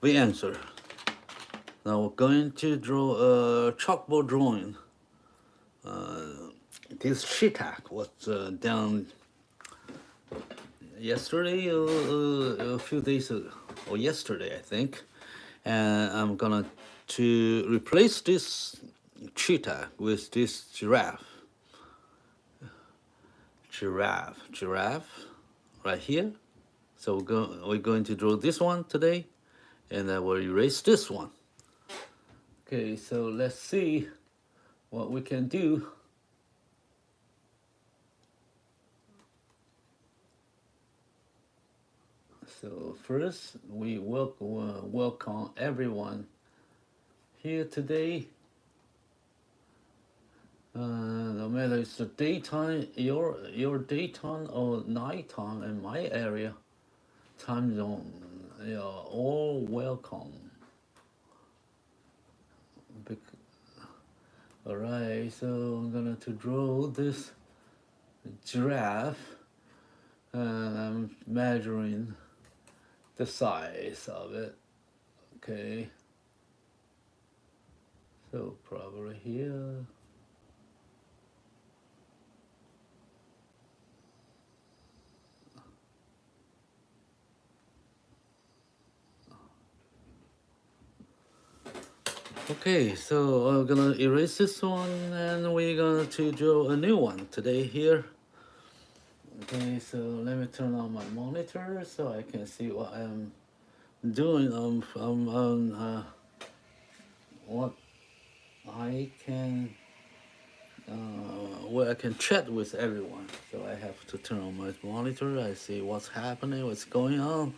we answer. Now we're going to draw a chalkboard drawing. This cheetah was done yesterday or a few days ago, or yesterday, I think. And I'm gonna to replace this cheetah with this giraffe, right here. So we're going to draw this one today, and I will erase this one. Okay, so let's see what we can do. So first, we welcome everyone here today. No matter it's the daytime, your daytime or nighttime in my area, time zone, you're all welcome. All right, so I'm gonna to draw this giraffe, and I'm measuring the size of it. Okay, so probably here. Okay, so I'm gonna erase this one, and we're gonna to draw a new one today here. Okay, so let me turn on my monitor so I can see what I'm doing. What I can, where I can chat with everyone. So I have to turn on my monitor. I see what's happening, what's going on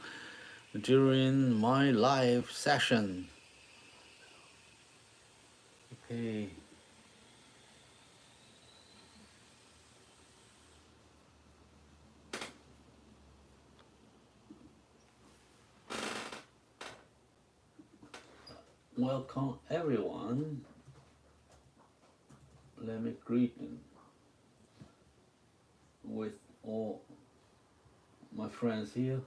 during my live session. Okay. Welcome everyone. Let me greet them with all my friends here.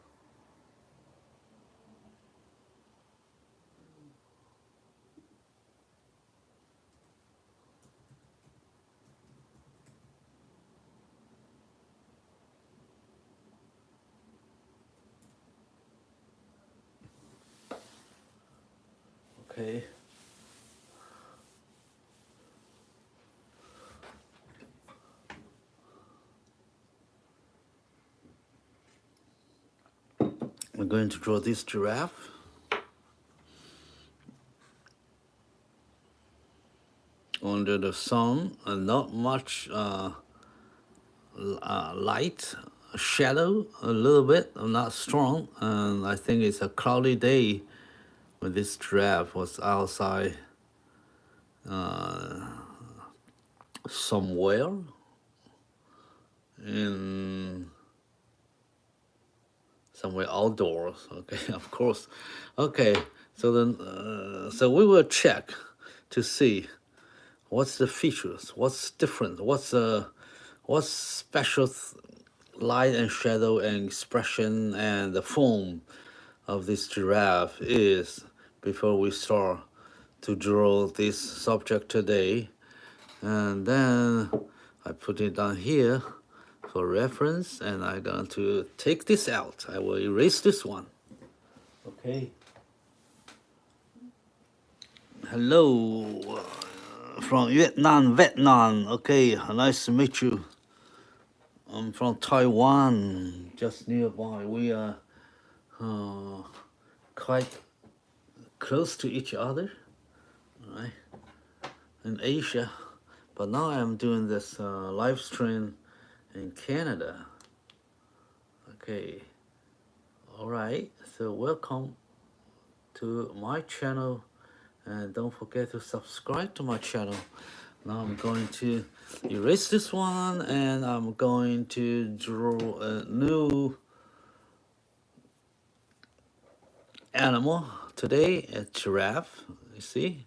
Okay. I'm going to draw this giraffe. Under the sun, and not much light, shadow, a little bit, not strong. And I think it's a cloudy day when this giraffe was outside somewhere in somewhere outdoors. Okay, of course. Okay, so then so we will check to see what's the features, what's different, what's special light and shadow and expression and the form of this giraffe is before we start to draw this subject today. And then I put it down here for reference, and I'm going to take this out. I will erase this one. Okay. Hello from Vietnam. Okay, nice to meet you. I'm from Taiwan, just nearby. We are quite close to each other, right? In Asia. But now I'm doing this live stream in Canada. Okay. All right. So welcome to my channel, and don't forget to subscribe to my channel. Now I'm going to erase this one, and I'm going to draw a new animal today, a giraffe. You see?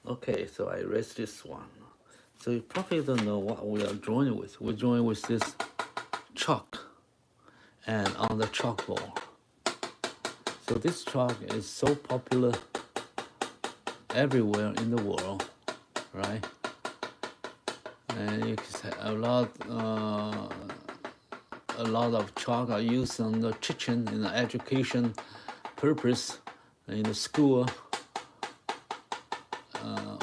Okay, so I erased this one. So you probably don't know what we are drawing with. We're drawing with this chalk and on the chalkboard. So this chalk is so popular everywhere in the world, right? And you can say a lot of chalk are used in the kitchen in the education purpose in the school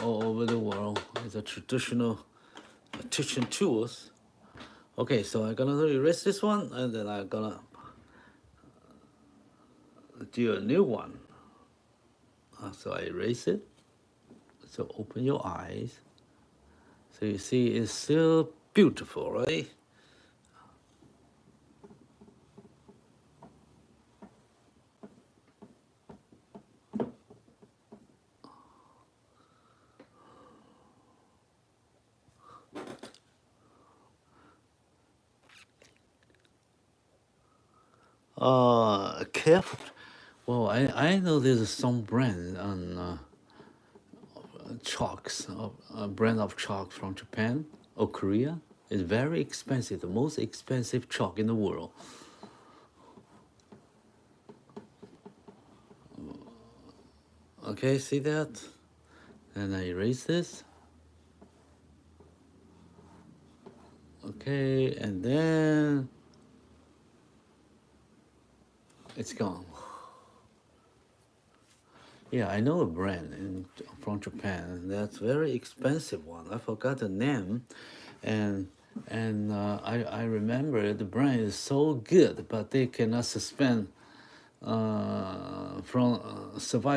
all over the world. It's a traditional teaching tools. Okay, so I'm gonna erase this one, and then I'm gonna do a new one. So I erase it. So open your eyes. So you see it's still beautiful, right? Careful. Well, I know there's some brand on chalks, a brand of chalk from Japan or Korea. It's very expensive, the most expensive chalk in the world. Okay, see that? And I erase this. Okay, and then it's gone. Yeah, I know a brand from Japan. That's very expensive one. I forgot the name, and I remember the brand is so good, but they cannot survive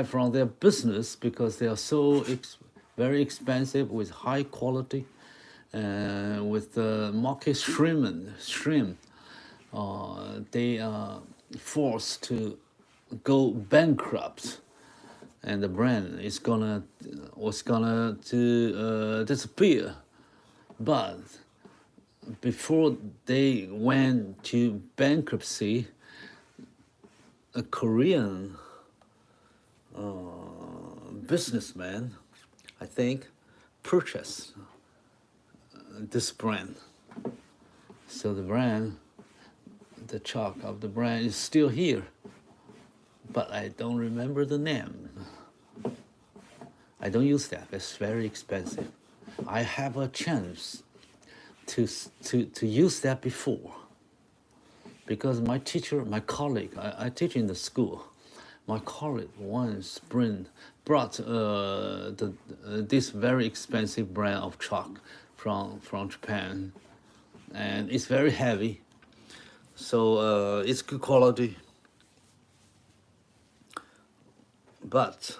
from their business because they are so very expensive with high quality, with the market shrimp. They are forced to go bankrupt, and the brand was gonna to disappear. But before they went to bankruptcy, a Korean businessman, I think, purchased this brand. So the chalk of the brand is still here, but I don't remember the name. I don't use that. It's very expensive. I have a chance to use that before, because my teacher, my colleague, I teach in the school. My colleague once brought this very expensive brand of chalk from Japan, and it's very heavy. So it's good quality, but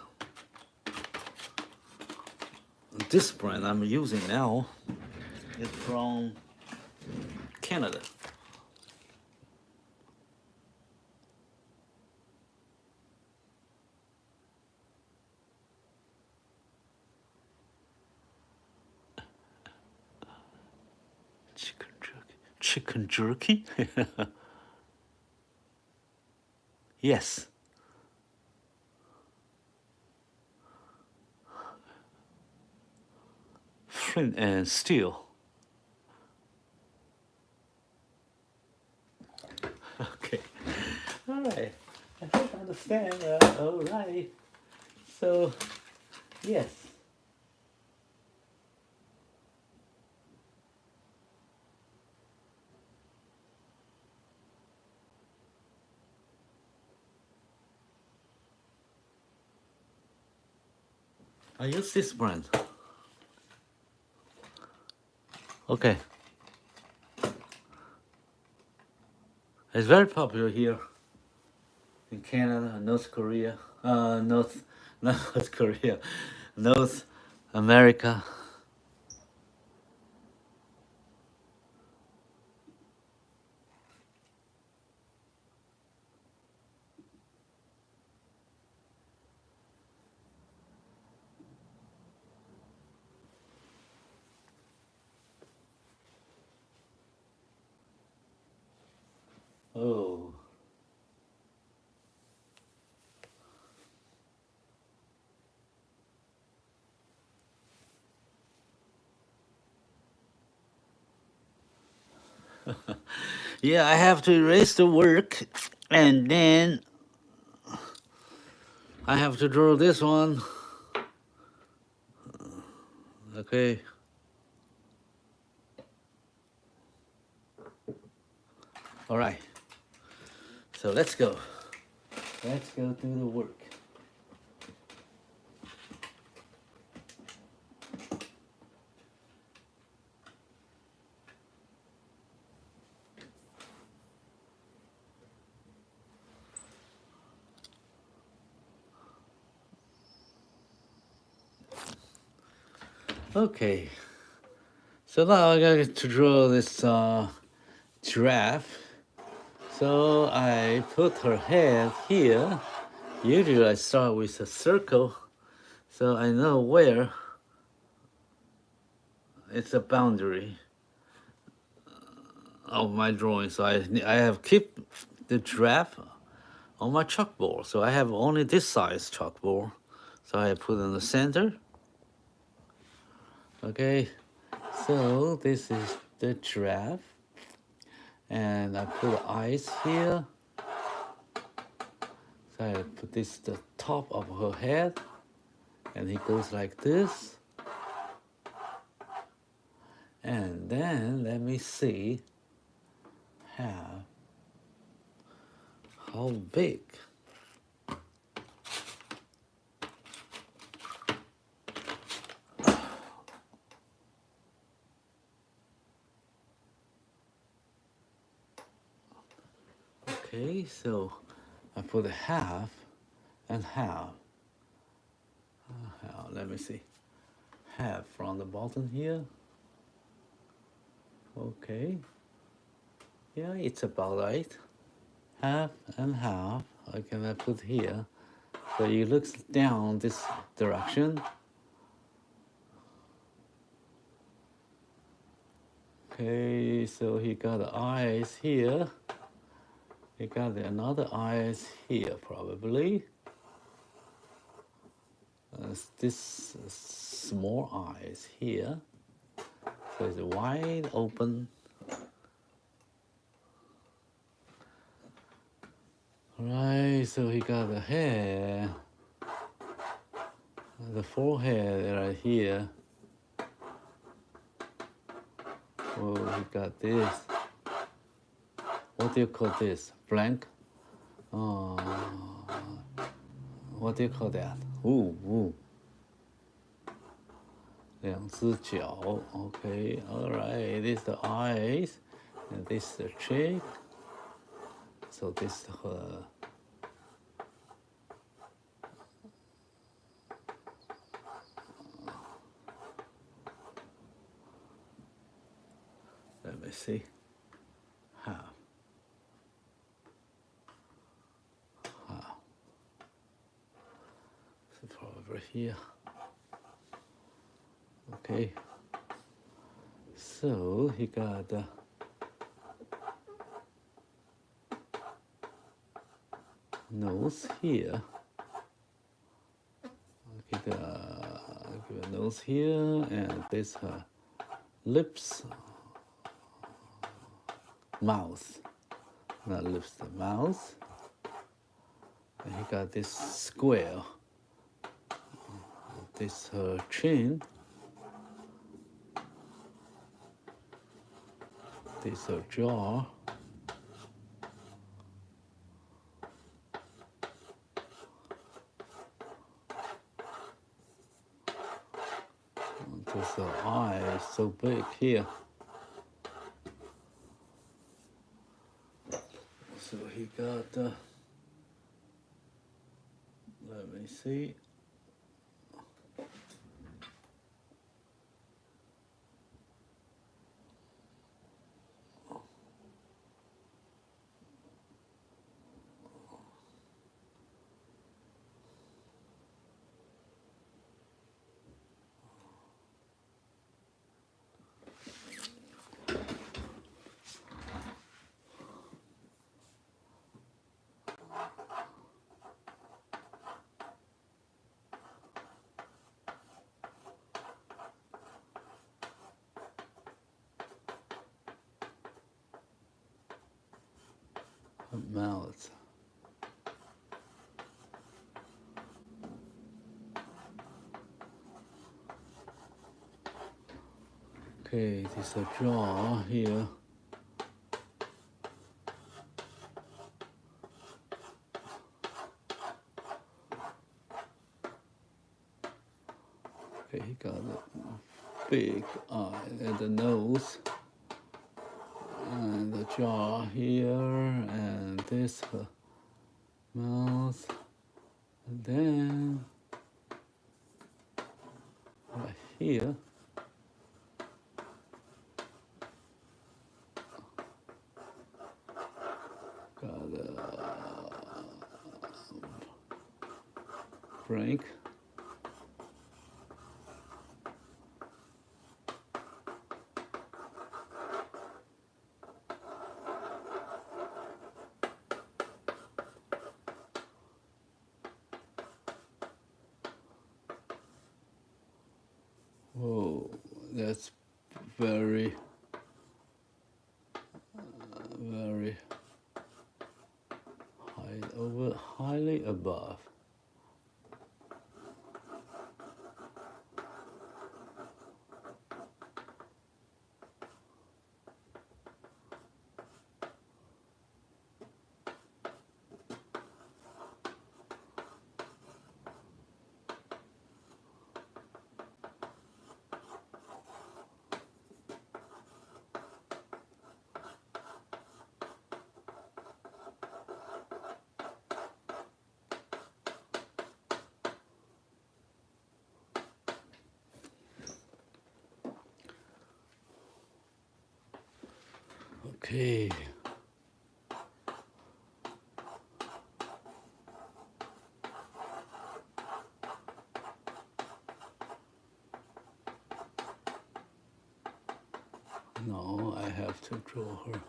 this brand I'm using now is from Canada. Chicken jerky? Yes. Flint and steel. Okay. All right. I think I understand. All right. So, yes. I use this brand. Okay. It's very popular here in Canada, North Korea, not North Korea, North America. Oh. Yeah, I have to erase the work, and then I have to draw this one. Okay. All right. So let's go. Let's go do the work. Okay. So now I got to draw this giraffe. So I put her head here. Usually I start with a circle, so I know where it's a boundary of my drawing. So I have keep the giraffe on my chalkboard. So I have only this size chalkboard. So I put in the center. Okay, so this is the giraffe. And I put eyes here. So I put this the top of her head. And he goes like this. And then let me see how big. Okay, so I put a half and half. Let me see. Half from the bottom here. Okay. Yeah, it's about right. Half and half. Okay, I put here. So you look down this direction. Okay, so he got the eyes here. He got another eyes here, probably. This small eyes here. So it's wide open. Right, so he got the hair, the forehead right here. Oh, he got this. What do you call this? Blank? What do you call that? Ooh. 两只脚 Okay, alright. This is the eyes, and this is the cheek. So this is her. Let me see. Half. So probably here. Okay. So he got the nose here. Okay, give a nose here, and this her lips, mouth, not lips, the mouth. And he got this square. This her chin. This her jaw. This her eye is so big here. So he got, let me see. Mouth. Okay, this is a jaw here. Okay, he got a big eye and the nose, and the jaw here, and this mouth, and then right here. Got a break. Whoa, that's very highly above. Okay. Now I have to draw her.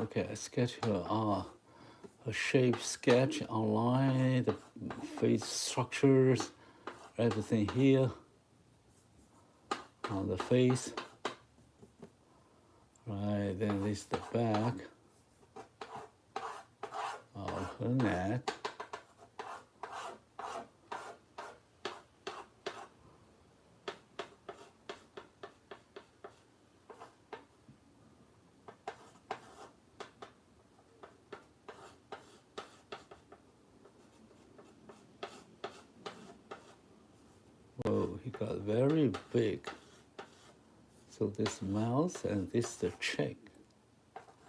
Okay, I sketch her shape sketch online, the face structures, everything here on the face. Right, then this is the back of her neck. Whoa, he got very big. So this mouth and this the cheek,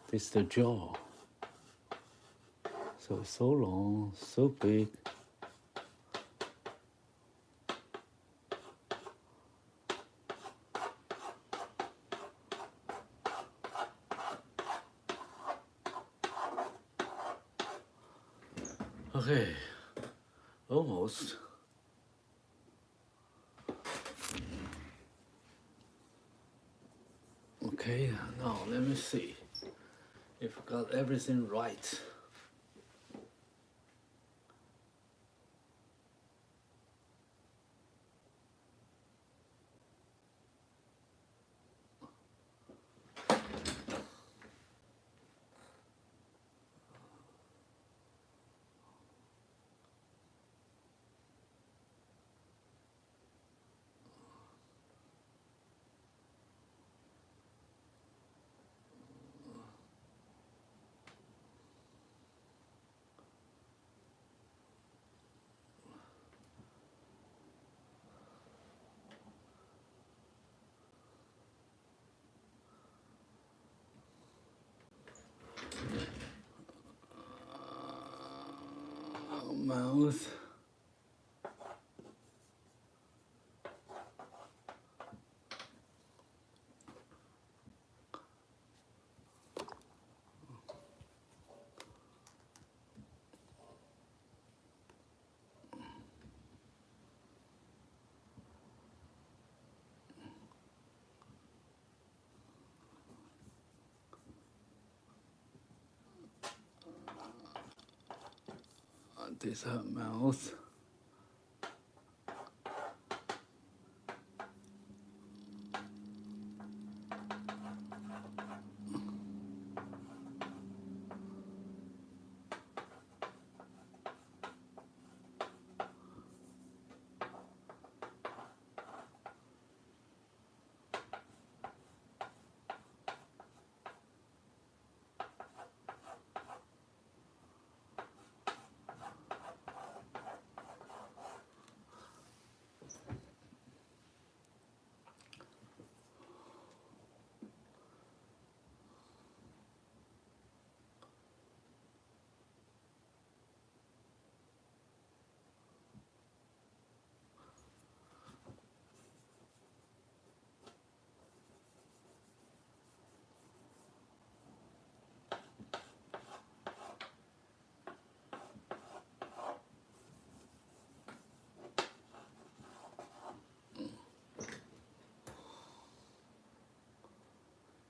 this the jaw. So it's so long, so big. Okay, almost. Okay, now let me see if I got everything right. Mouth. this her mouth.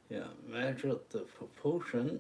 Yeah, measure the proportion.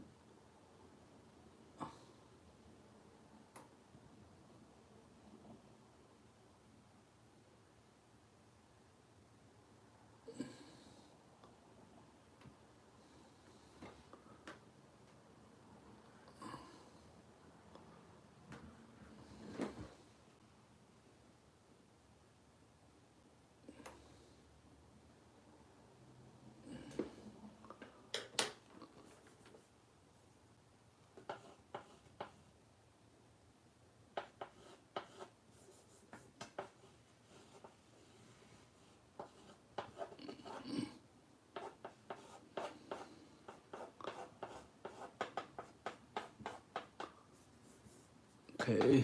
Okay,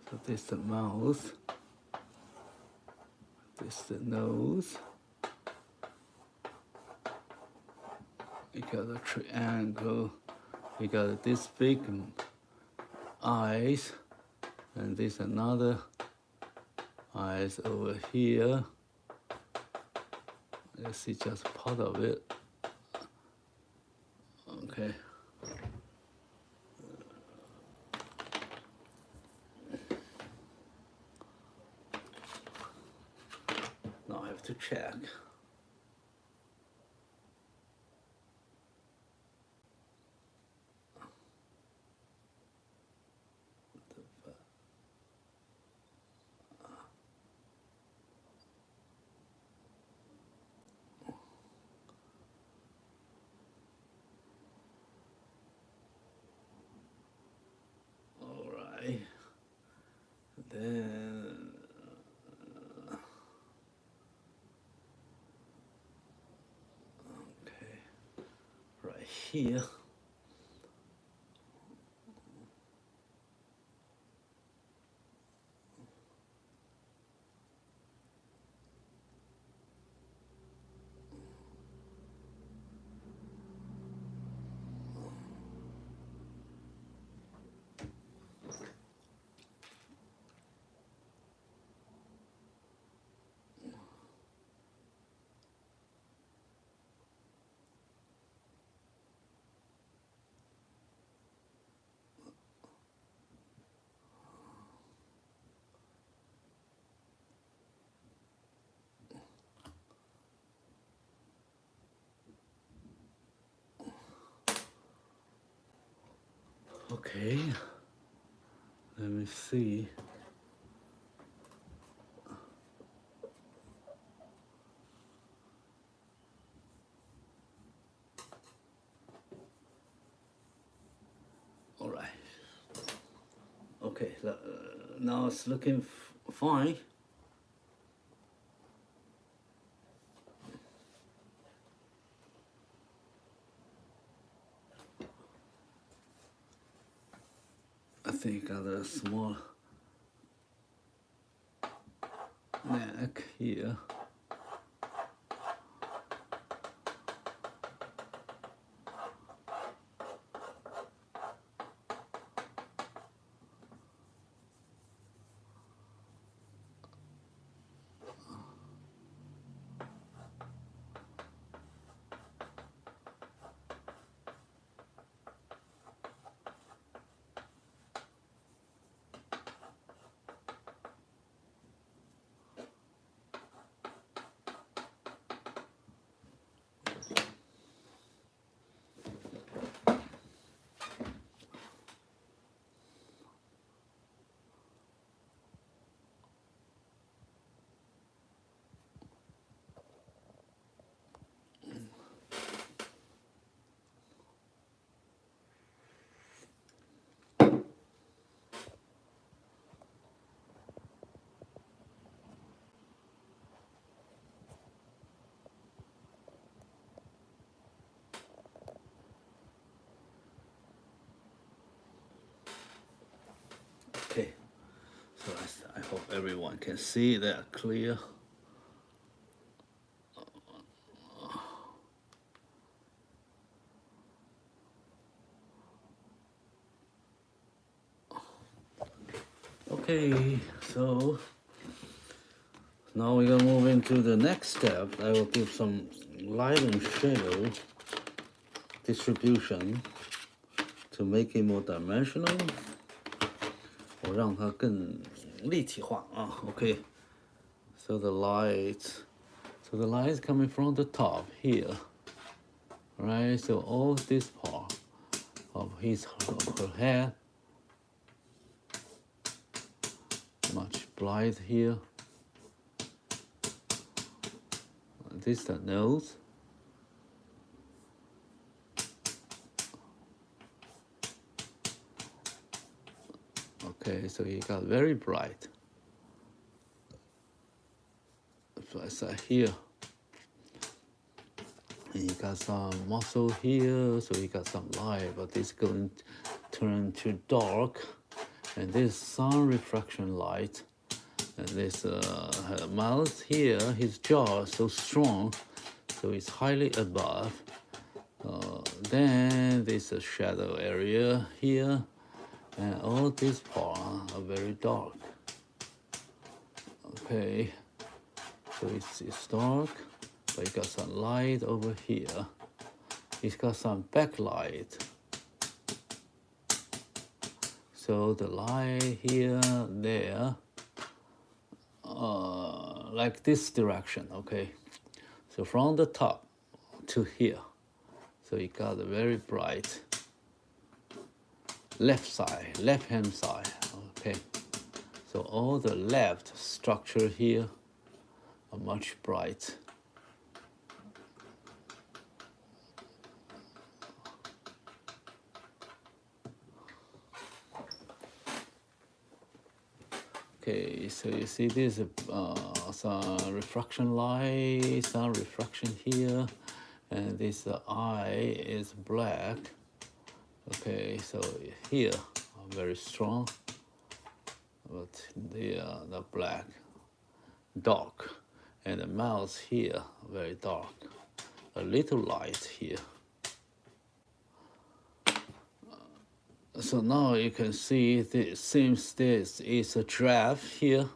so this is the mouth, this is the nose. We got a triangle, we got this big eyes, and this another eyes over here. You see just part of it. Okay. Now I have to check. Then okay, right here. Okay, let me see. All right. Okay, now it's looking fine. I think got a small neck here. everyone can see that clear. Okay, so now we're gonna move into the next step. I will give some light and shadow distribution to make it more dimensional. 我让它更立体化啊。Okay, so the light is coming from the top here, right? So all this part of her head, much bright here. This is the nose. Okay, so you got very bright. So here. And you got some muscle here, so you got some light, but it's going to turn to dark. And this sun refraction light. And this mouth here, his jaw is so strong, so it's highly above. Then there's a shadow area here, and all these parts are very dark. Okay, so it's dark, but you got some light over here. It's got some backlight. So the light here, there, like this direction, okay? So from the top to here. So you got a very bright left-hand side, okay? So all the left structure here are much bright. Okay, so you see this some refraction light, some refraction here, and this eye is black. Okay, so here very strong, but the black, dark, and the mouth here very dark. A little light here. So now you can see this seems this is a giraffe here,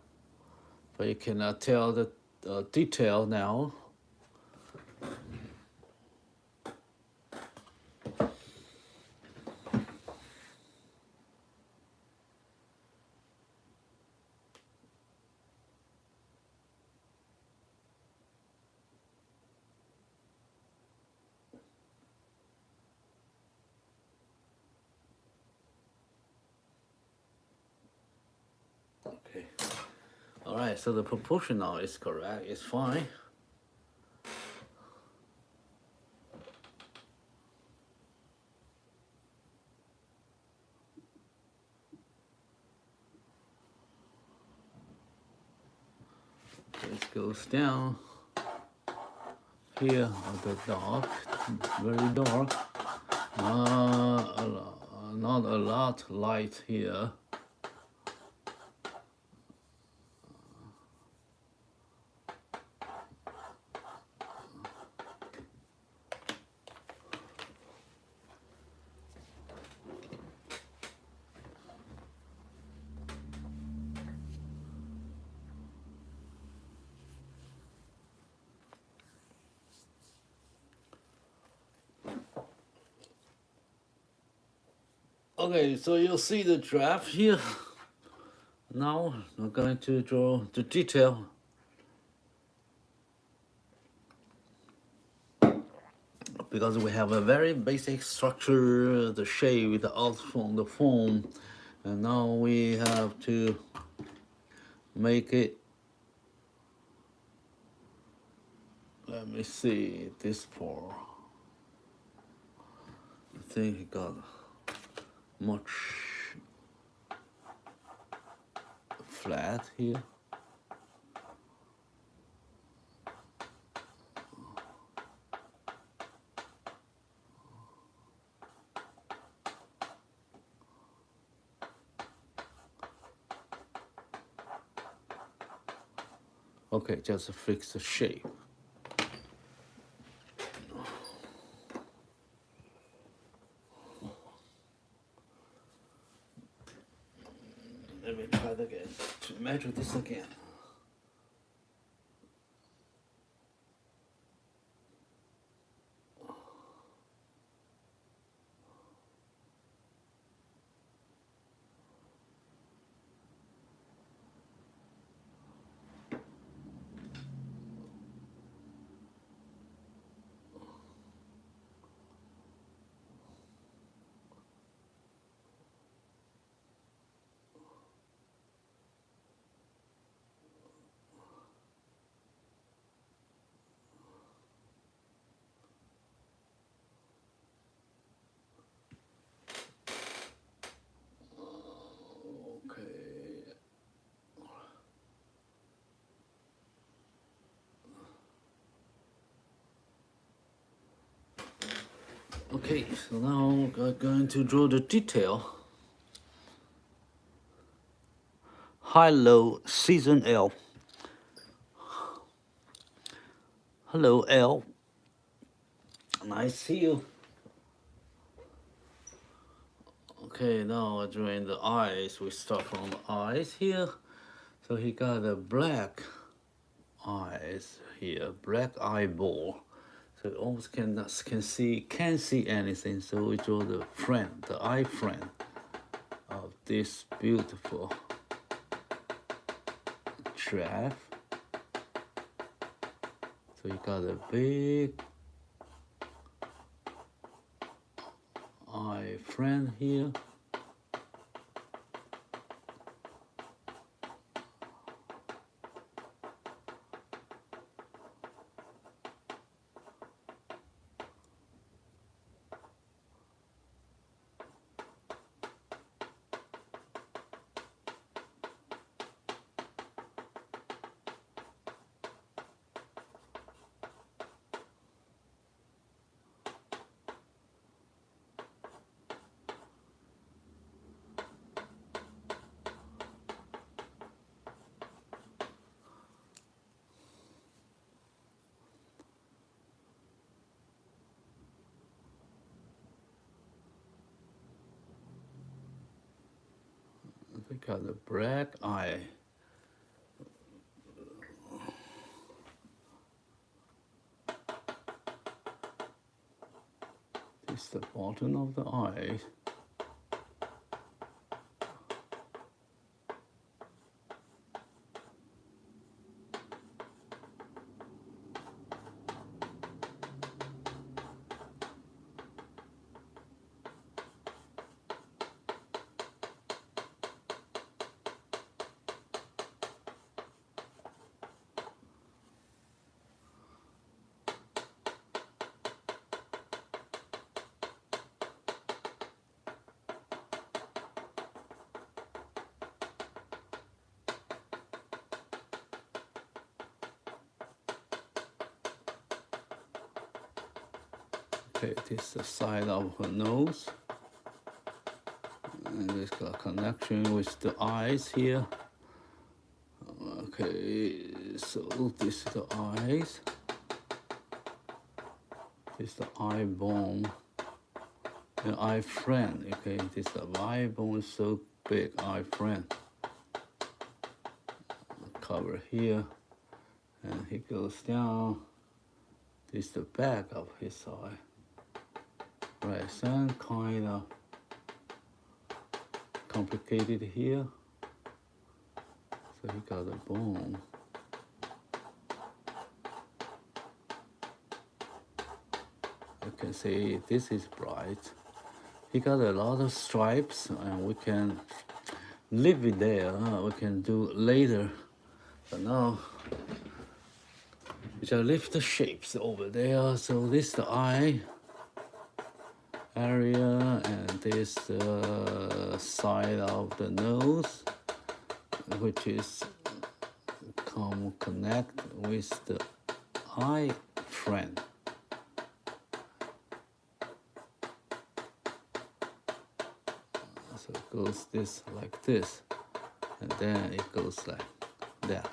but you cannot tell the detail now. Okay. All right, so the proportion now is correct, it's fine. It goes down here at the dark, very dark. Not a lot light here. Okay, so you'll see the draft here. Now I'm going to draw the detail. Because we have a very basic structure, the shape, the outform, the form, and now we have to make it. Let me see this part. I think it got much flat here. Okay, just fix the shape. Let me try it again. To measure this again. Okay, so now we're going to draw the detail. Hello, season L. Hello, L. Nice to see you. Okay, now we're drawing the eyes. We start from the eyes here. So he got a black eyes here, black eyeball. So almost can't see anything. So we draw the friend, the eye friend of this beautiful giraffe. So you got a big eye friend here. We got a black eye. This is the bottom of the eye. Okay, this is the side of her nose. And it's got a connection with the eyes here. Okay, so this is the eyes. This is the eye bone. The eye friend. Okay, this is the eye bone is so big, eye friend. Cover here. And he goes down. This is the back of his eye. Right, some kind of complicated here. So he got a bone. You can see this is bright. He got a lot of stripes, and we can leave it there. We can do later. But now we shall leave the shapes over there. So this is the eye area, and this side of the nose, which is connect with the eye friend. So it goes this like this, and then it goes like that.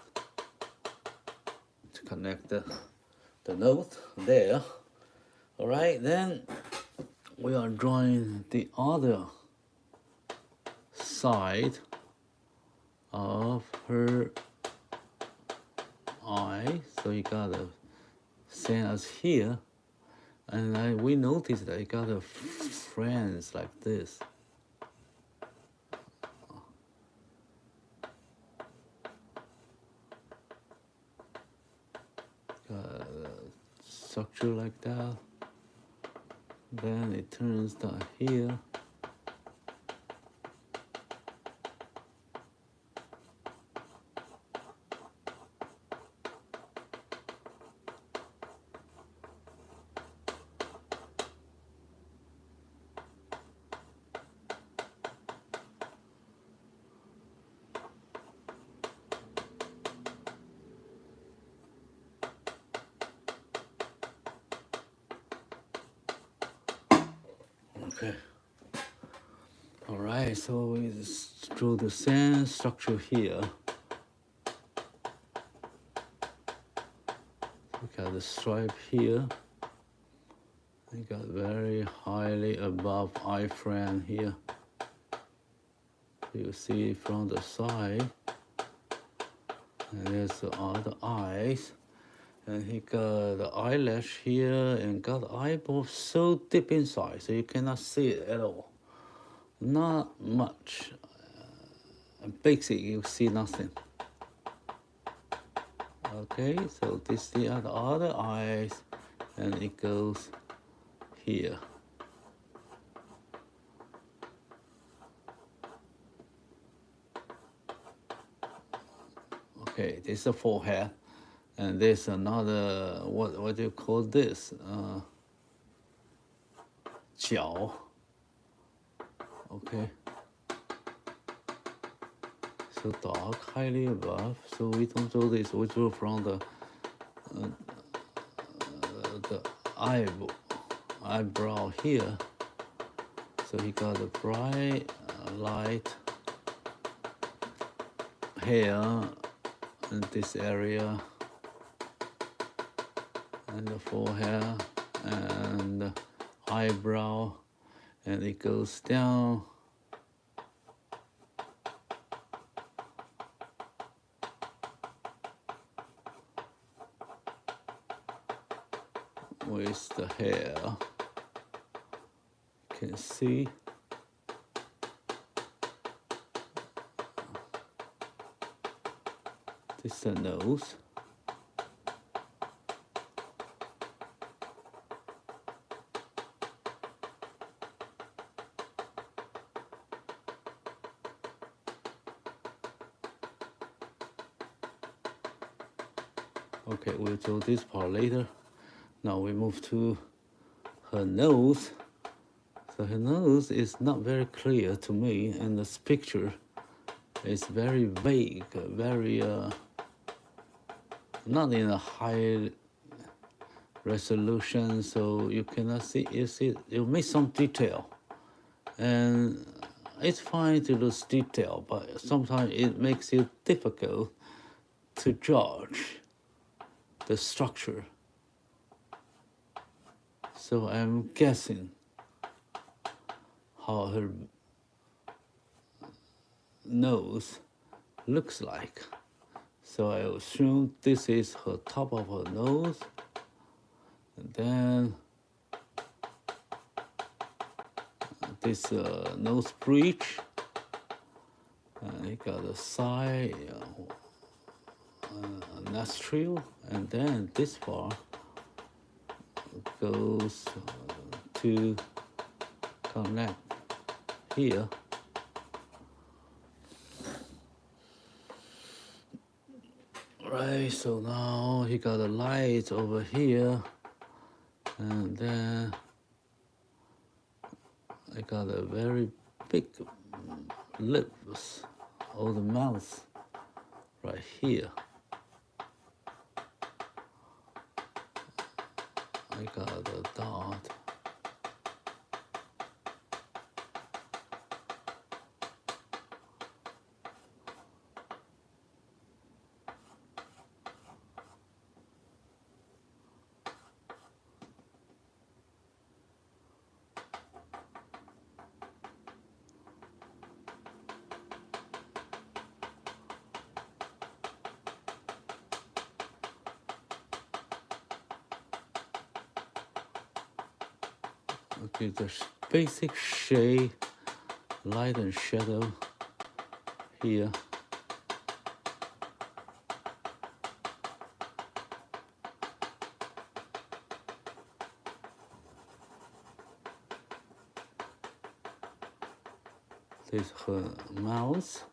connect the nose there. All right, then we are drawing the other side of her eye. So you got the same as here, and we noticed that you got a friends like this. Structure like that. Then it turns down here. Okay. All right, so we drew the same structure here. We got the stripe here. We got very highly above eye frame here. You see from the side. And there's the other eyes. And he got the eyelash here and got the eyeball so deep inside, so you cannot see it at all. Not much. Basic, you see nothing. Okay, so this is the other eyes, and it goes here. Okay, this is the forehead. And there's another, what do you call this? 角. Okay. So dark, highly above. So we don't draw this. We draw from the eyebrow here. So he got a bright, light hair in this area. And the forehead and the eyebrow, and it goes down. With the hair, you can see. This is the nose. Okay, we'll do this part later. Now we move to her nose. So her nose is not very clear to me, and this picture is very vague, very not in a high resolution, so you cannot see. You miss some detail, and it's fine to lose detail, but sometimes it makes it difficult to judge the structure. So I'm guessing how her nose looks like. So I assume this is her top of her nose, and then this nose bridge, and you got a side nostril, and then this part goes to connect here. Right, so now he got a light over here, and then I got a very big lips or the mouth right here. I got a dot. Okay, the basic shade, light and shadow here. This is her mouth.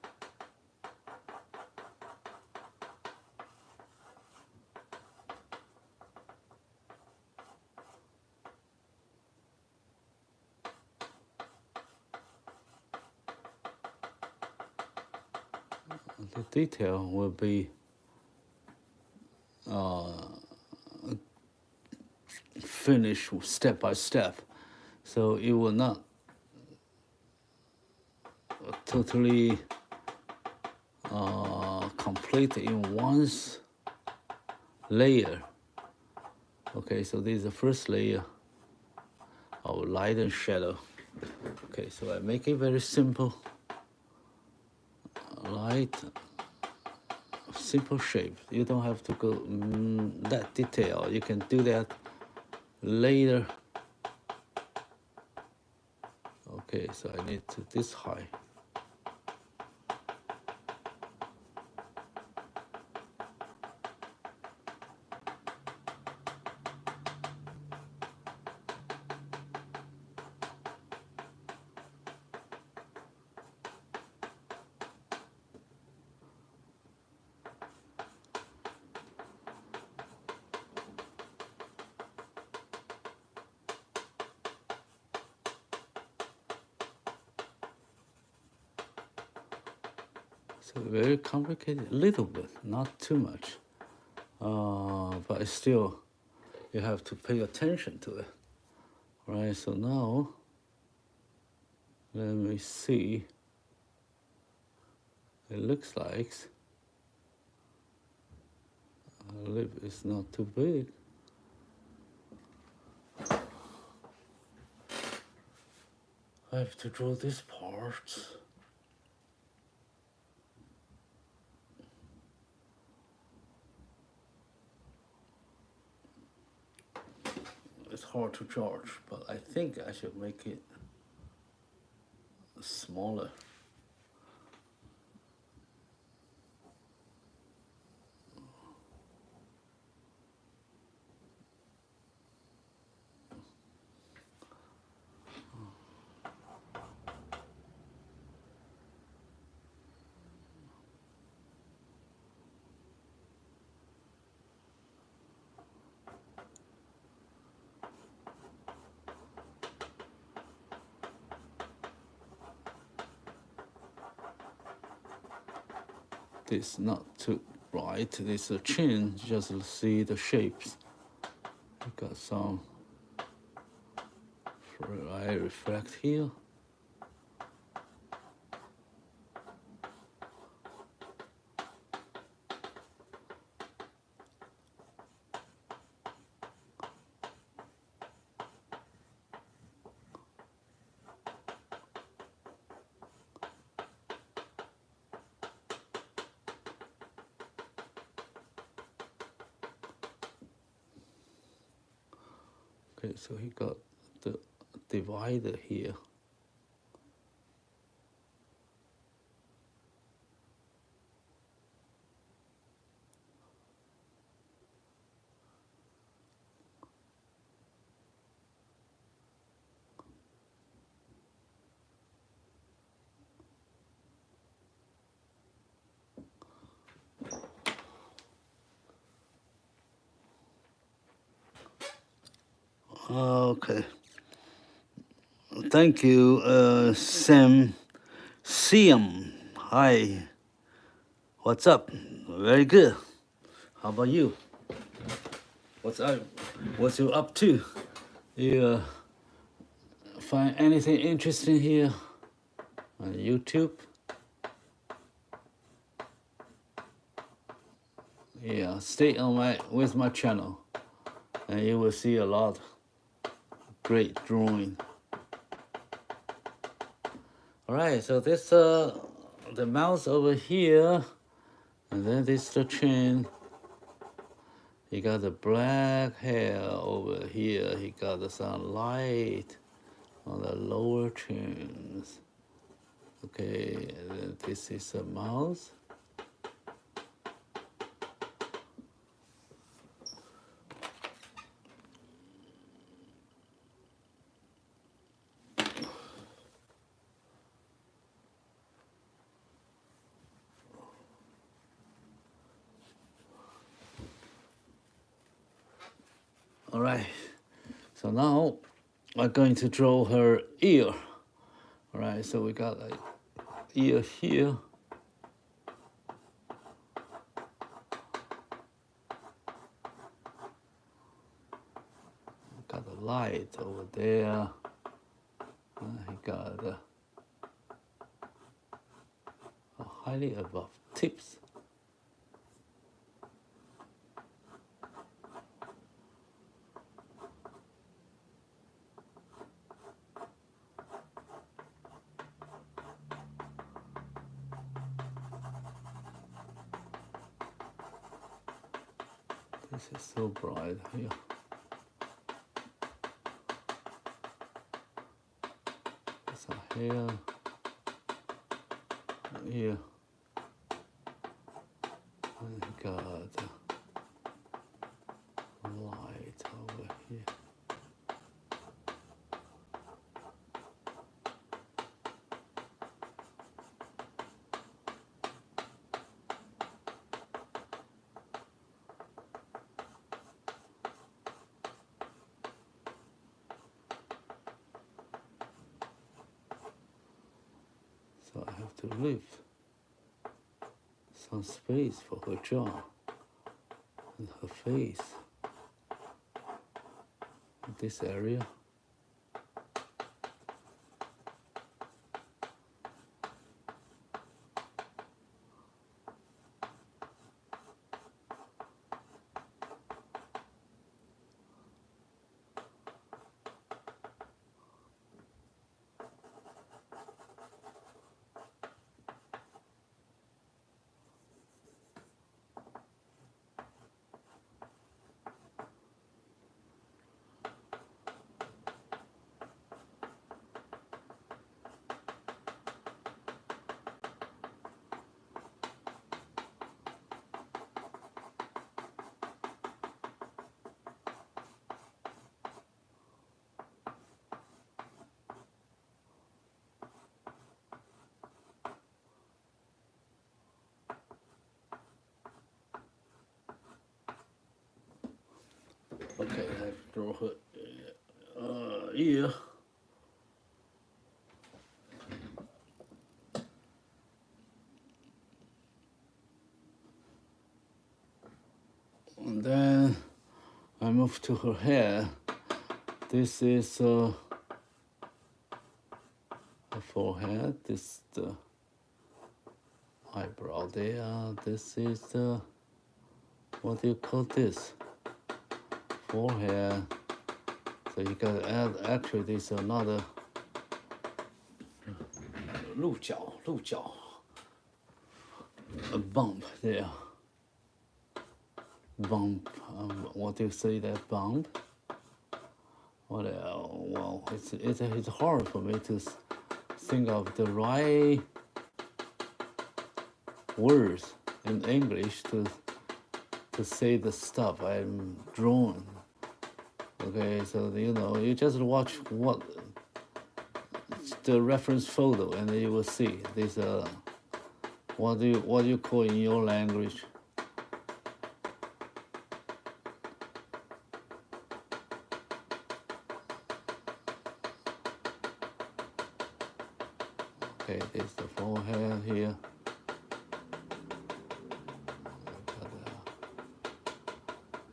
The detail will be finished step by step, so it will not totally complete in one layer. Okay, so this is the first layer of light and shadow. Okay, so I make it very simple. Light, simple shape. You don't have to go that detail. You can do that later. Okay, so I need to this high. So very complicated, a little bit, not too much. But still, you have to pay attention to it. Right, so now, let me see. It looks like the lip is not too big. I have to draw this part. It's hard to judge, but I think I should make it smaller. This not too bright. This chin, just see the shapes. You got some I reflect here. Okay, so he got the divider here. Okay. Thank you, Sam. Siam. Hi. What's up? Very good. How about you? What's up? What's you up to? You find anything interesting here on YouTube? Yeah, stay on with my channel, and you will see a lot great drawing. All right, so this the mouth over here, and then this the chin. He got the black hair over here. He got some light on the lower chins. Okay, this is a mouth. All right, so now I'm going to draw her ear. All right, so we got like ear here. Got the light over there. I got a highly above tips. This is so bright here. Some hair here. And got light over here. So I have to leave some space for her jaw and her face. This area. Okay, I draw her ear. And then I move to her hair. This is her forehead. This is the eyebrow there. This is the, what do you call this? Forehead. So you gotta add, actually this is another 鹿角, a bump there. Bump, what do you say that bump? What else? Well, it's hard for me to think of the right words in English to say the stuff I'm drawing. Okay, so you just watch what the reference photo, and then you will see this. What do you call in your language? Okay, there's the forehead here.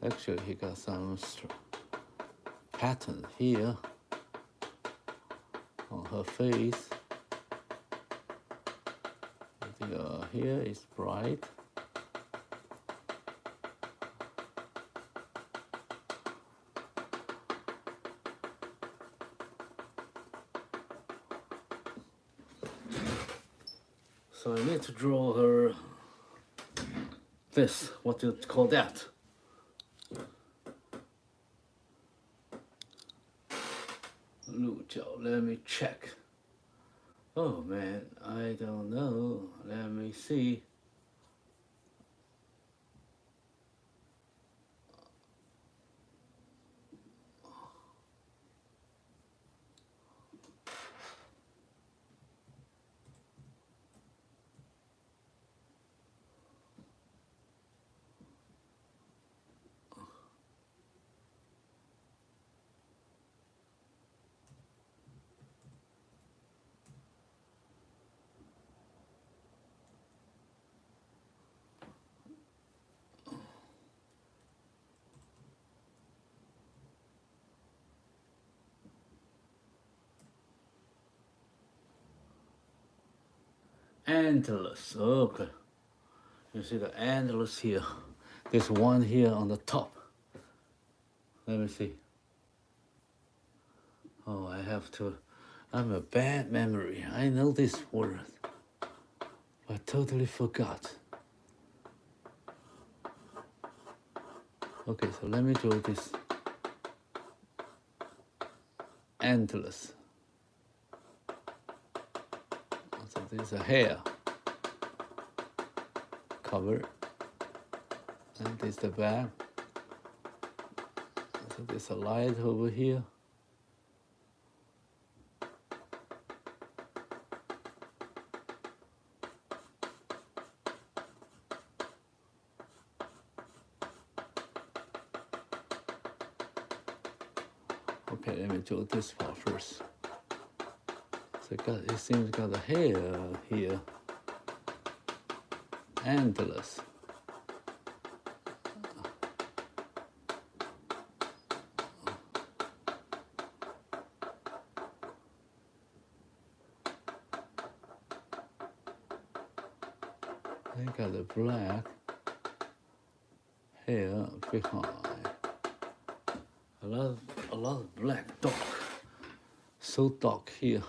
Actually, he got some pattern here on her face. Here is bright. So I need to draw her this, what do you call that? let me check. Oh man, I don't know. Let me see. Endless. Okay. You see the endless here. There's one here on the top. Let me see. Oh, I'm a bad memory. I know this word. I totally forgot. Okay, so let me draw this. Endless. So this is a hair cover, and this is the back. So there's a light over here. Okay, let me draw this part first. So it seems got a hair here. Endless. I got the black hair behind. A lot of black dark. So dark here.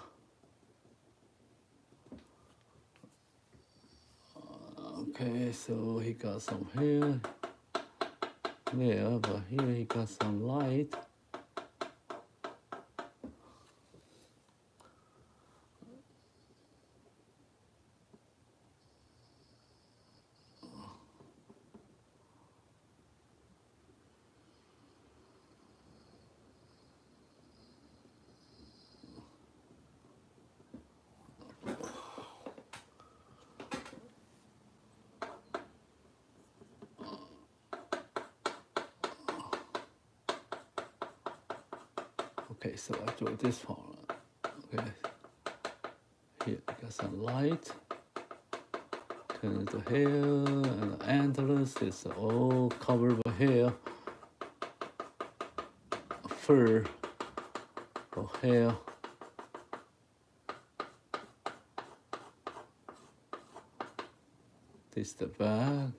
Okay, so he got some hair there, but here he got some light. Okay, so I draw this one. Okay, here I got some light. Turn the hair and the antlers is all covered by hair, fur or hair. This is the back.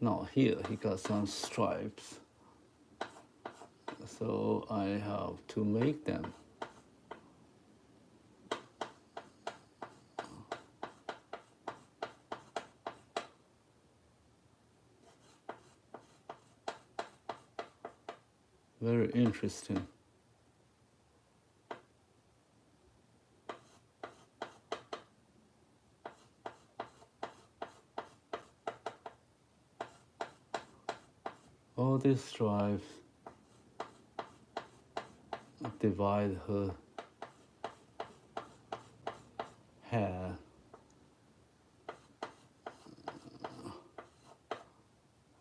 Now here he got some stripes, so I have to make them. Very interesting. All these stripes divide her hair.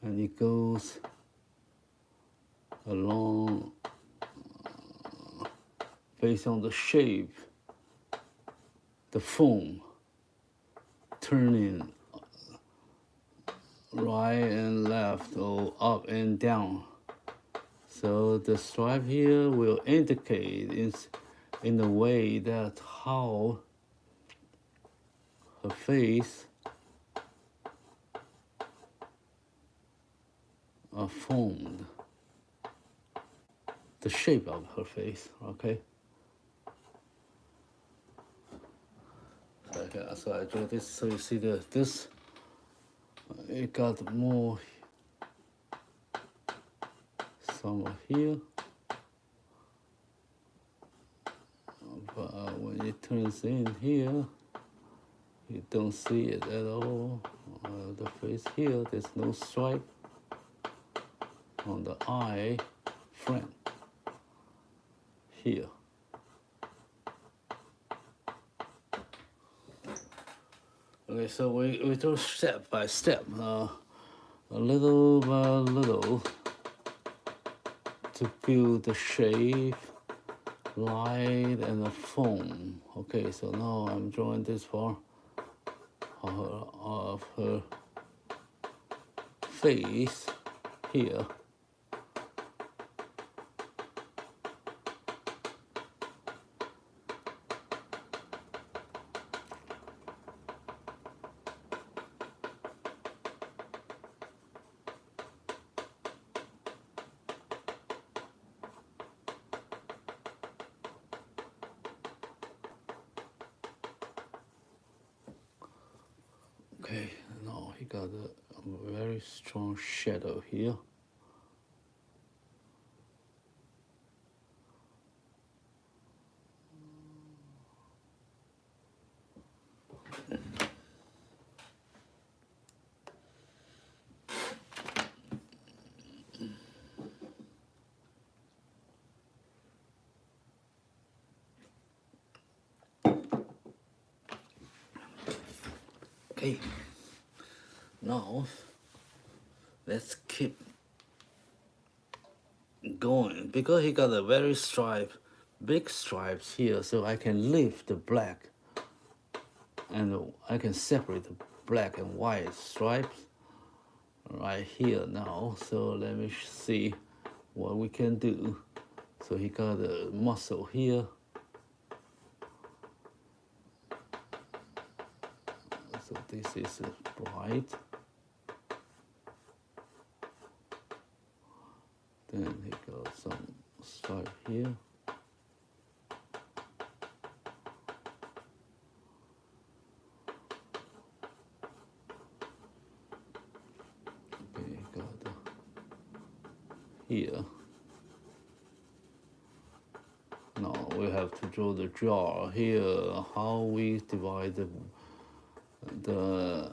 And it goes along based on the shape, the foam, turning right and left or up and down. So the stripe here will indicate in a way that how her face are formed. The shape of her face, okay? So I draw this, so you see this, it got more, some here, but when it turns in here, you don't see it at all. The face here, there's no stripe on the eye front here. Okay, so we do step by step, a little by little, to build the shape, light, and the form. Okay, so now I'm drawing this part of her face here. Okay, now he got a very strong shadow here. Okay, now let's keep going because he got a very big stripes here, so I can lift the black and I can separate the black and white stripes right here now. So let me see what we can do. So he got a muscle here. So this is bright. Then he got some stripe here. Okay, got here. Now we have to draw the jaw here. How we divide the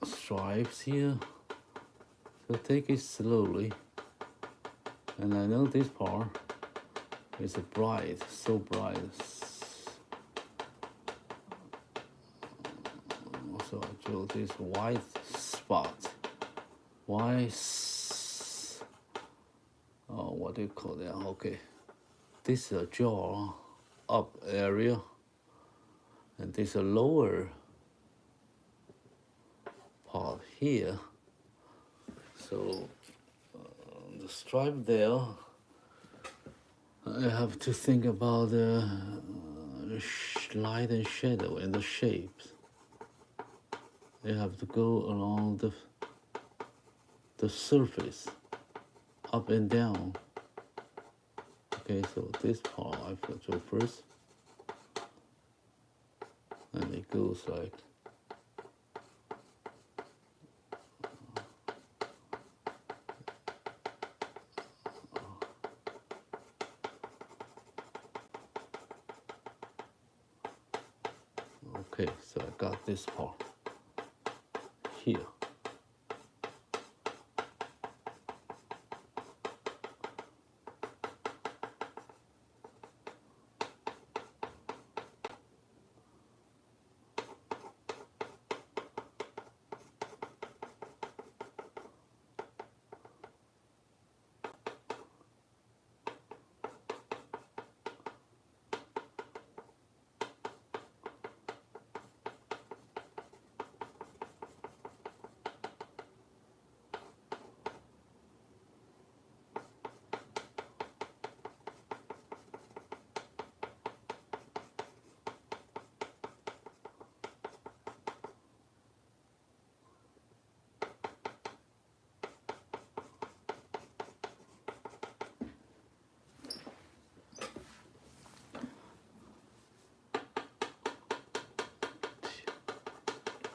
stripes here. So take it slowly. And I know this part is bright, so bright. So I draw this white spot. What do you call that? Okay. This is a jaw up area. And this is a lower part here. So the stripe there, I have to think about the light and shadow and the shapes. They have to go along the surface, up and down. Okay, so this part I have to draw first. And it goes like okay, so I got this part here.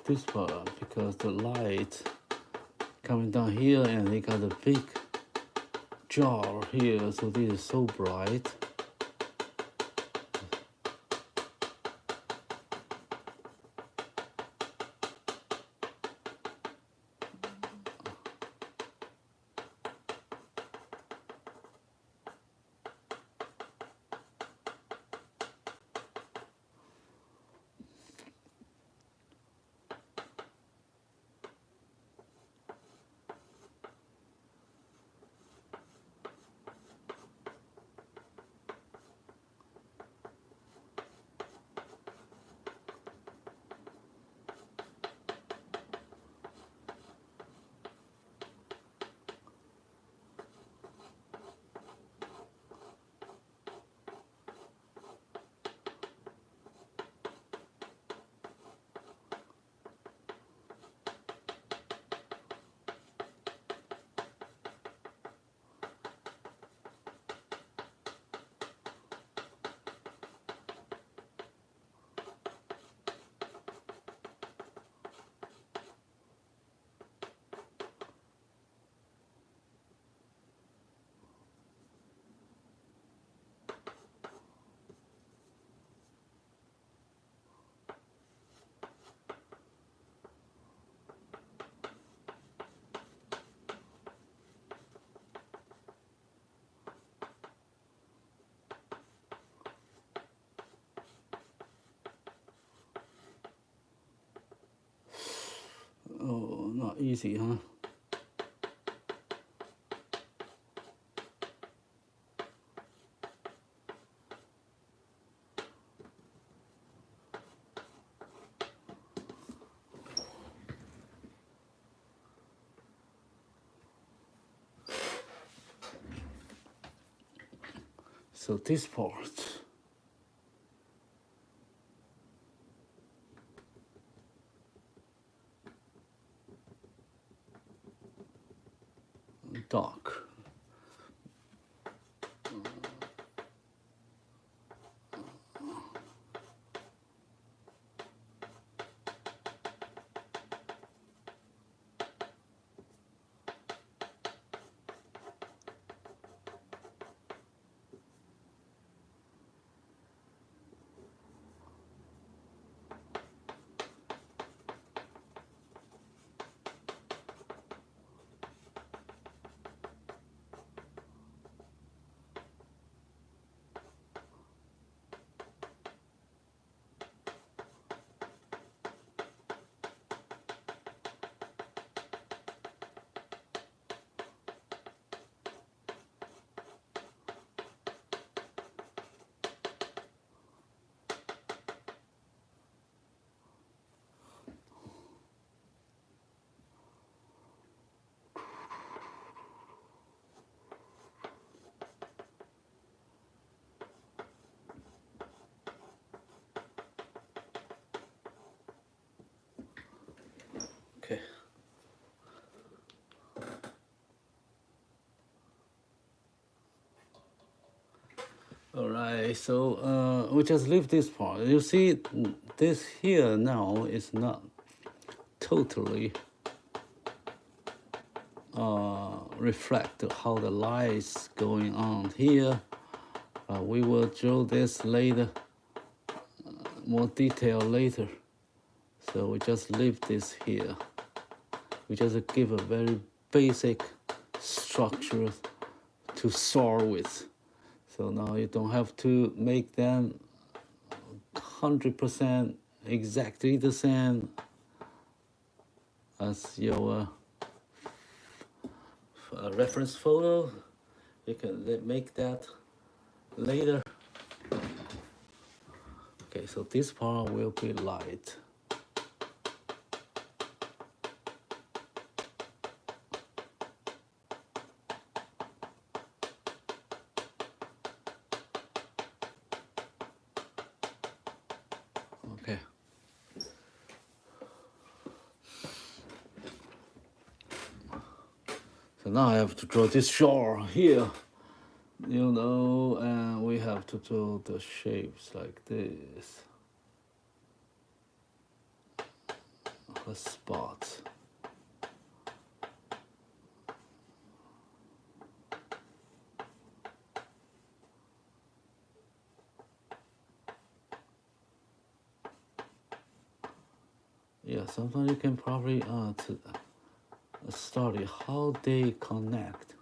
this part because the light coming down here and they got a big jar here, so this is so bright. Oh, not easy, huh? So this part, dark. Okay. All right, so we just leave this part. You see, this here now is not totally reflect how the lights going on here. We will draw this later, more detail later. So we just leave this here. We just give a very basic structure to start with. So now you don't have to make them 100% exactly the same as your reference photo. You can make that later. Okay, so this part will be light. Okay. So now I have to draw this shore here, you know, and we have to draw the shapes like this. a spot. Yeah, sometimes you can probably study how they connect,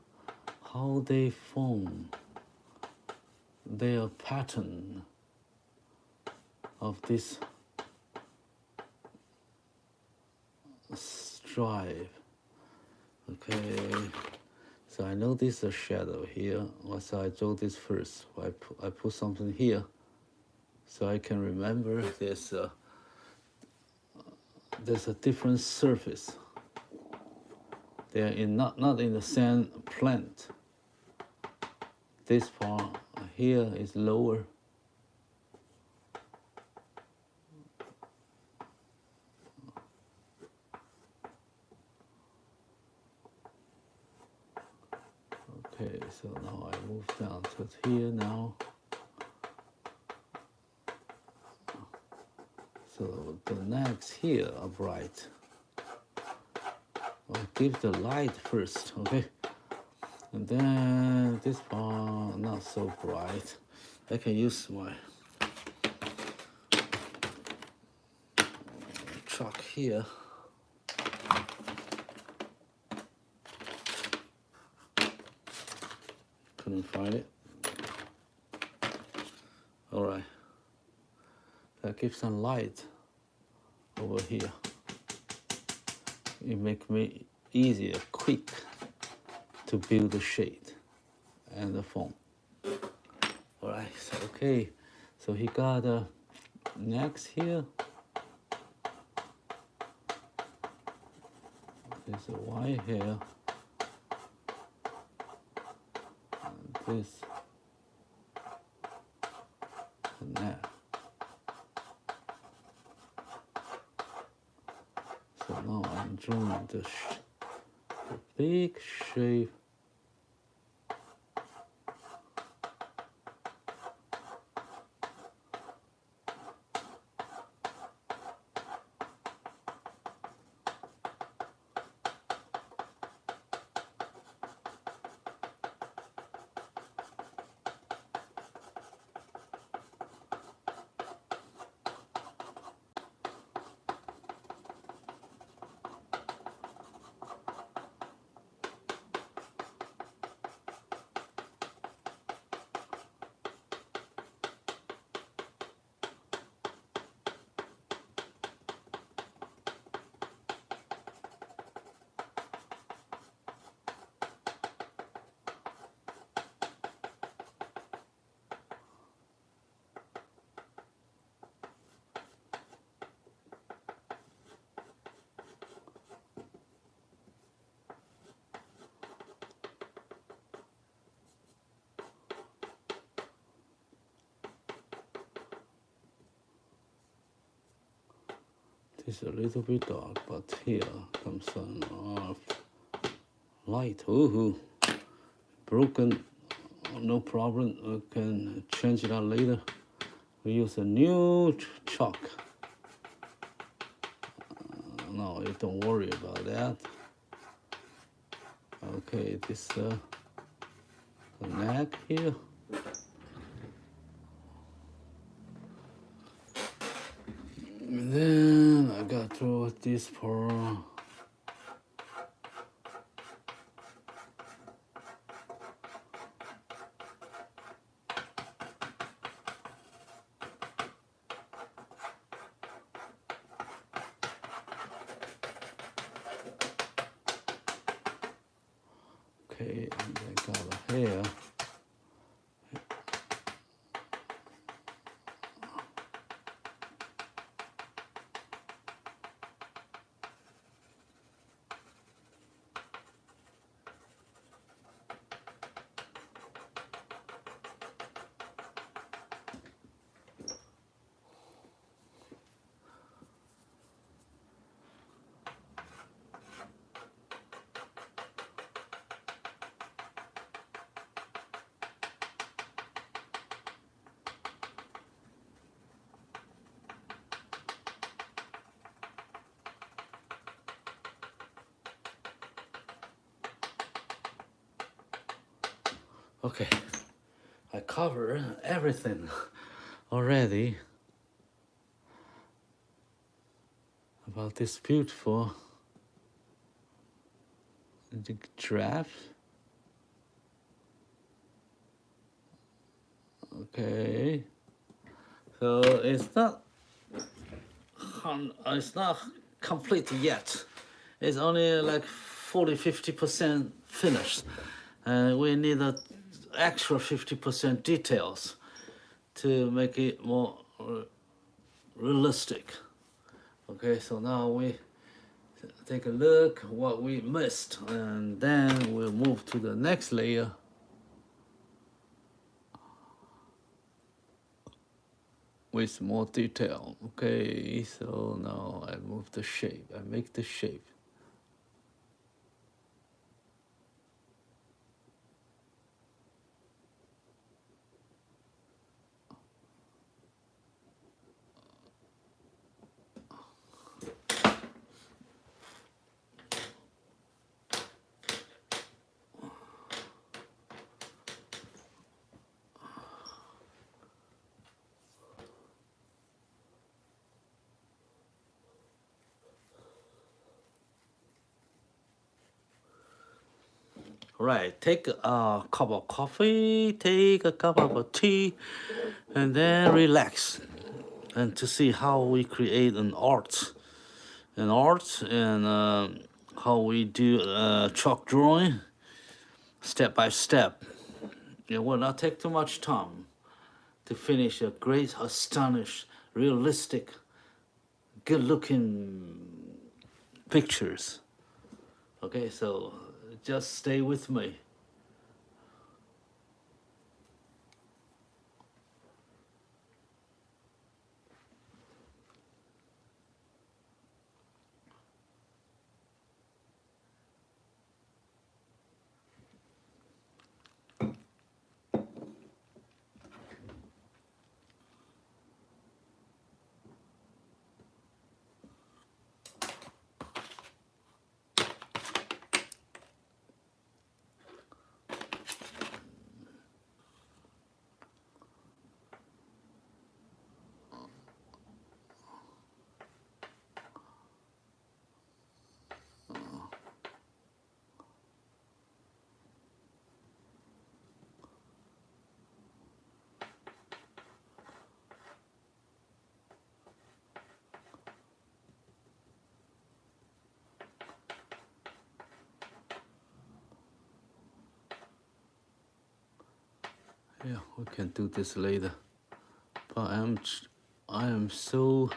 how they form their pattern of this stripe. Okay, so I know this is a shadow here. So I draw this first. I put something here, so I can remember there's a different surface. They're not in the same plant. This part here is lower. Okay, so now I move down to here now. So the necks here are bright. I'll give the light first, okay? And then this part not so bright. I can use my chalk here. Couldn't find it. All right. That gives some light over here. It makes me easier, quick to build the shade and the form. All right, so okay. So he got next here. There's a white hair. And this and that. So now I'm drawing the big shape. It's a little bit dark, but here comes some light. Ooh, broken, no problem. We can change it out later. We use a new chalk. No, you don't worry about that. Okay, this the neck here. And then I got through this part. Okay, and I got a hair. Okay, I cover everything already about this beautiful giraffe. Okay, so it's not complete yet. It's only like 40-50% finished, and we need an extra 50% details to make it more realistic. Okay, so now we take a look what we missed, and then we'll move to the next layer. With more detail. Okay, so now I move the shape. I make the shape. Right, take a cup of coffee, take a cup of tea, and then relax. And to see how we create an art, and how we do chalk drawing, step by step. It will not take too much time to finish a great, astonished, realistic, good-looking pictures. Okay, so just stay with me. Yeah, we can do this later. But I am so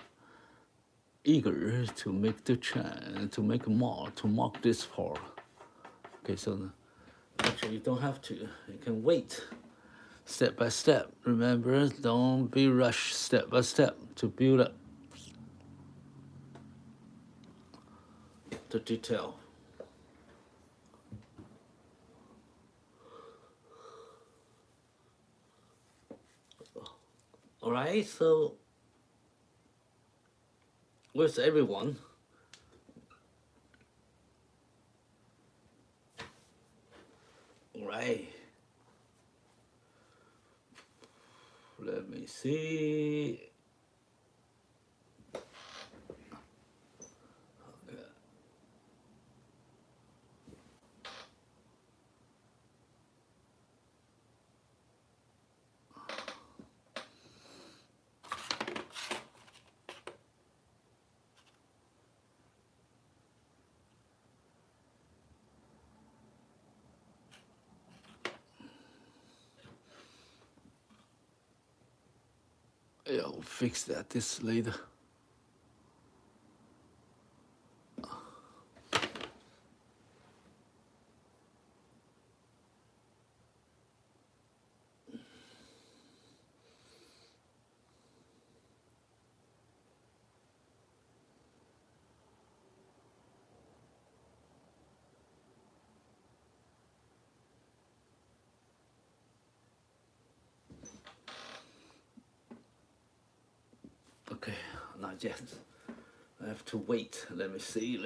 eager to make to mark this part. Okay, so actually you don't have to. You can wait, step by step. Remember, don't be rushed. Step by step to build up the detail. All right, so with everyone, all right, let me see. Okay. Yeah, I'll fix this later. Okay, not yet. I have to wait. Let me see.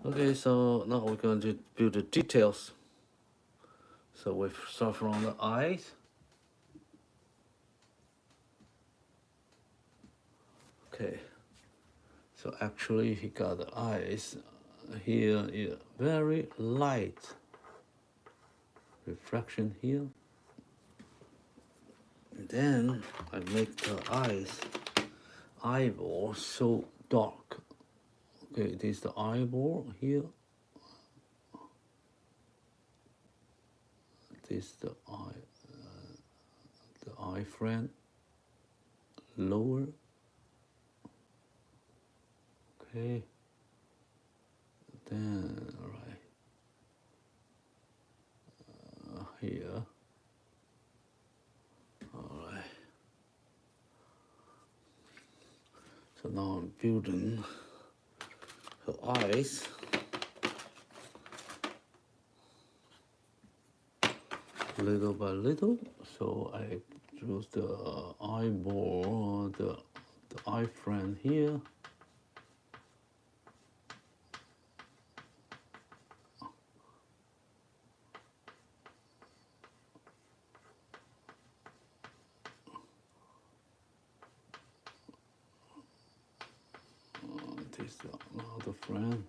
Okay, so now we're going to build the details. So we start from the eyes. Okay, so actually he got the eyes here is very light reflection here. And then I make the eyeball so dark. Okay, this is the eyeball here. This is the eye frame lower. Okay. Then right here. All right. So now I'm building her eyes. Little by little. So I use the eyeball, the eye frame here. This is another frame.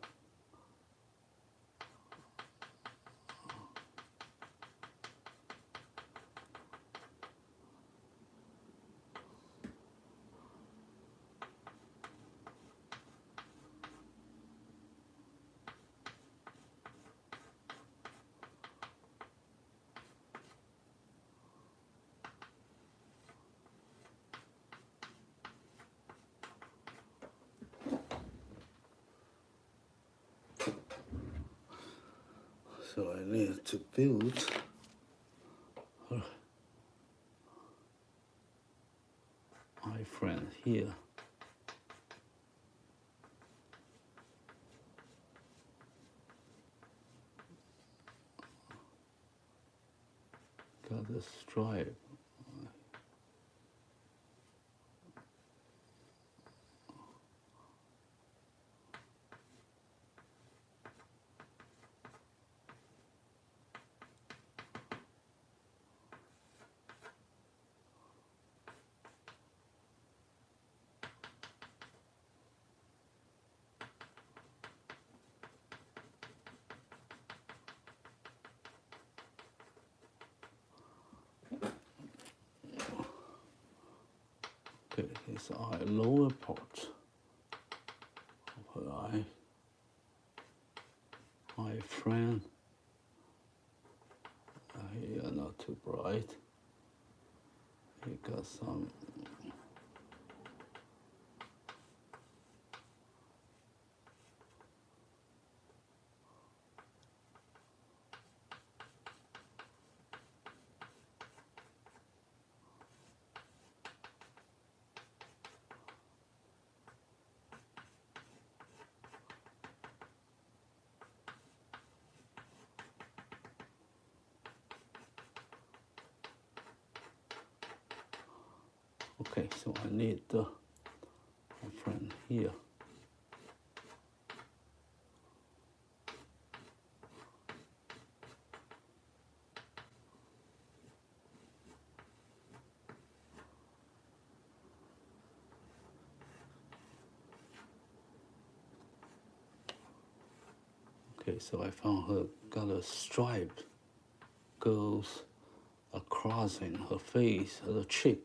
So I need to build her eye frame here. Got the stripe. Okay, his eye, lower part of her eye frame. Here, not too bright. You got some. Okay, so I need the frame here. Okay, so I found her got a stripe goes across in her face, her cheek.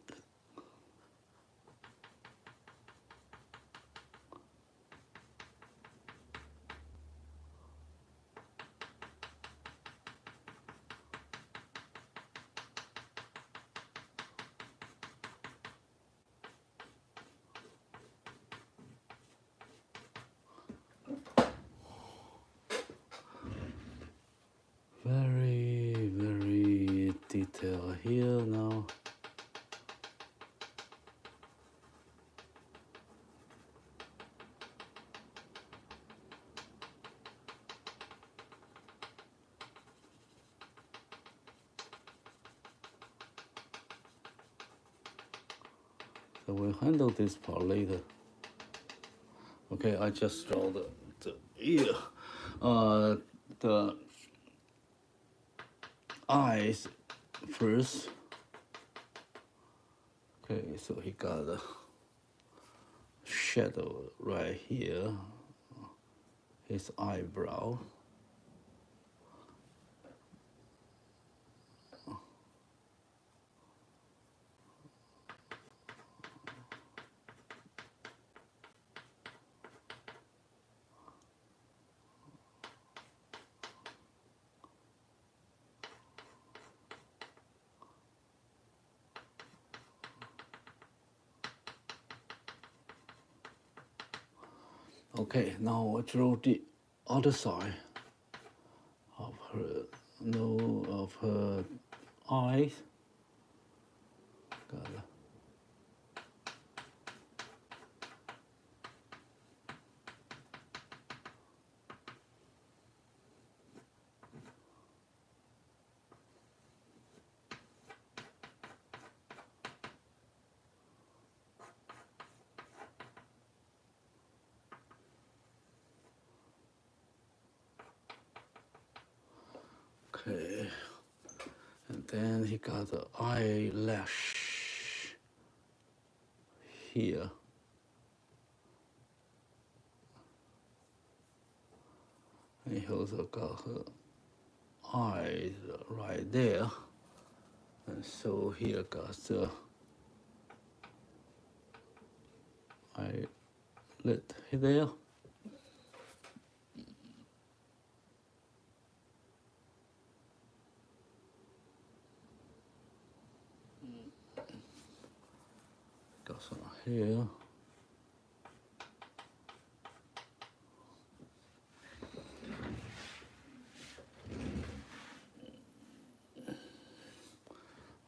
Very, very detailed here now. So we'll handle this part later. Okay, I just draw the ear. the eyes first. Okay, so he got a shadow right here, his eyebrow. Okay, now I draw the other side of her nose, of her eyes. Got it. Okay, and then he got the eyelash here. And he also got her eyes right there. And so here got the eyelid there. Got some here.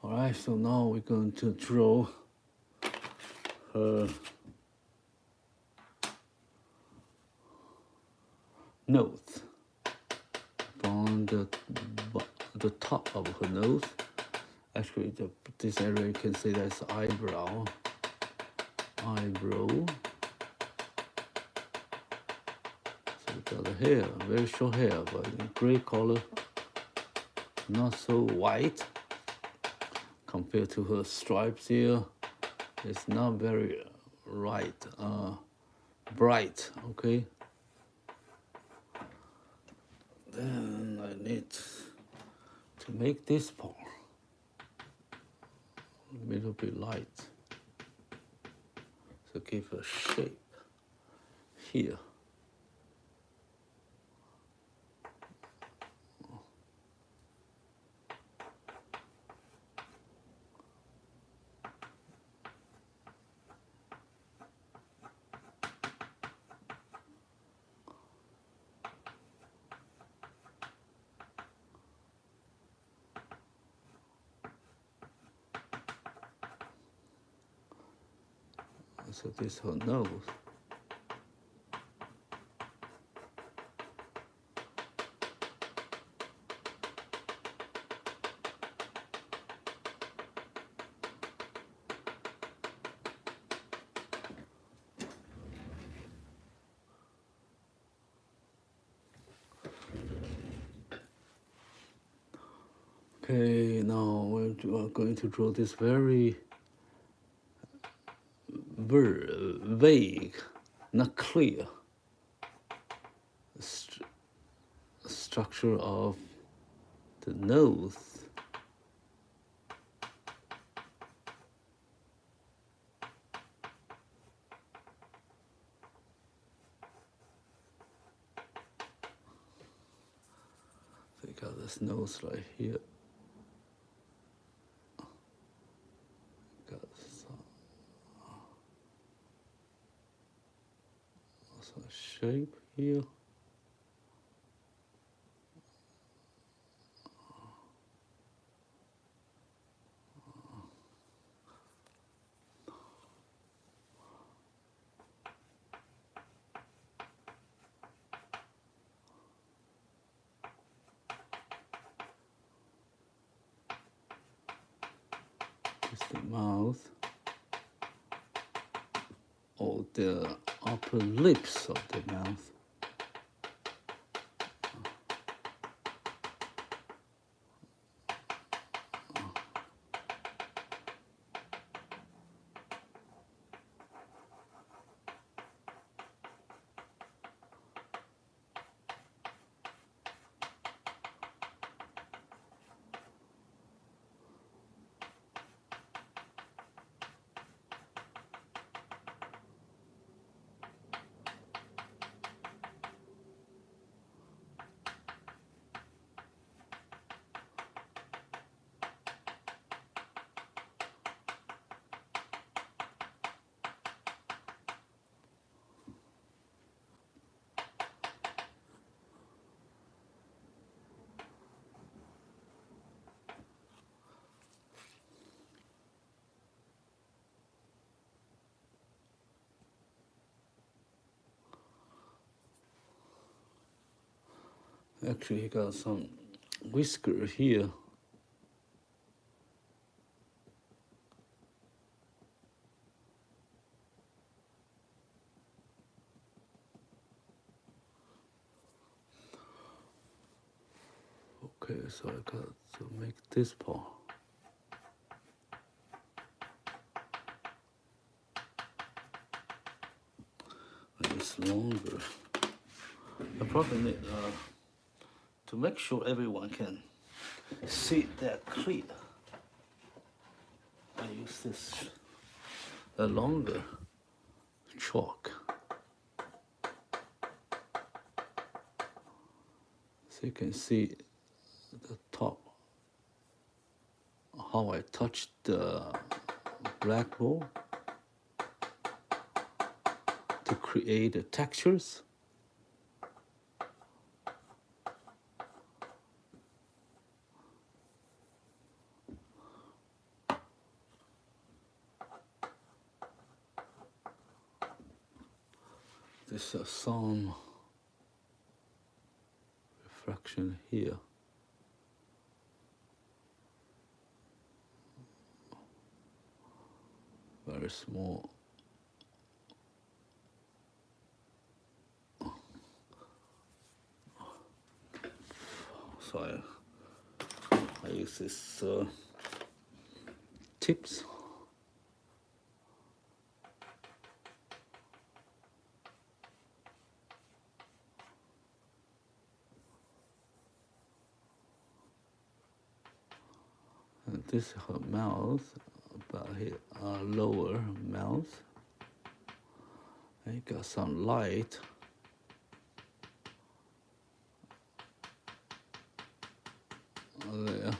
All right, so now we're going to draw her nose from the top of her nose. Actually, this area you can see that's eyebrow. So we got the hair, very short hair, but in gray color, not so white compared to her stripes here. It's not very bright, okay? Then I need to make this part a little bit light. So give a shape here. So this is her nose. Okay, now we're going to draw this very vague, not clear structure of the nose. So you got this nose right here. Got some shape here. The mouth, or the upper lips of the mouth. Actually, he got some whisker here. Okay, so I got to make this part. It's longer. I probably need to make sure everyone can see that clear. I use this a longer chalk. So you can see the top, how I touched the blackboard to create the textures. There's some reflection here. Very small. So I use this tips. And this is her mouth, about here, lower mouth. And you got some light. There.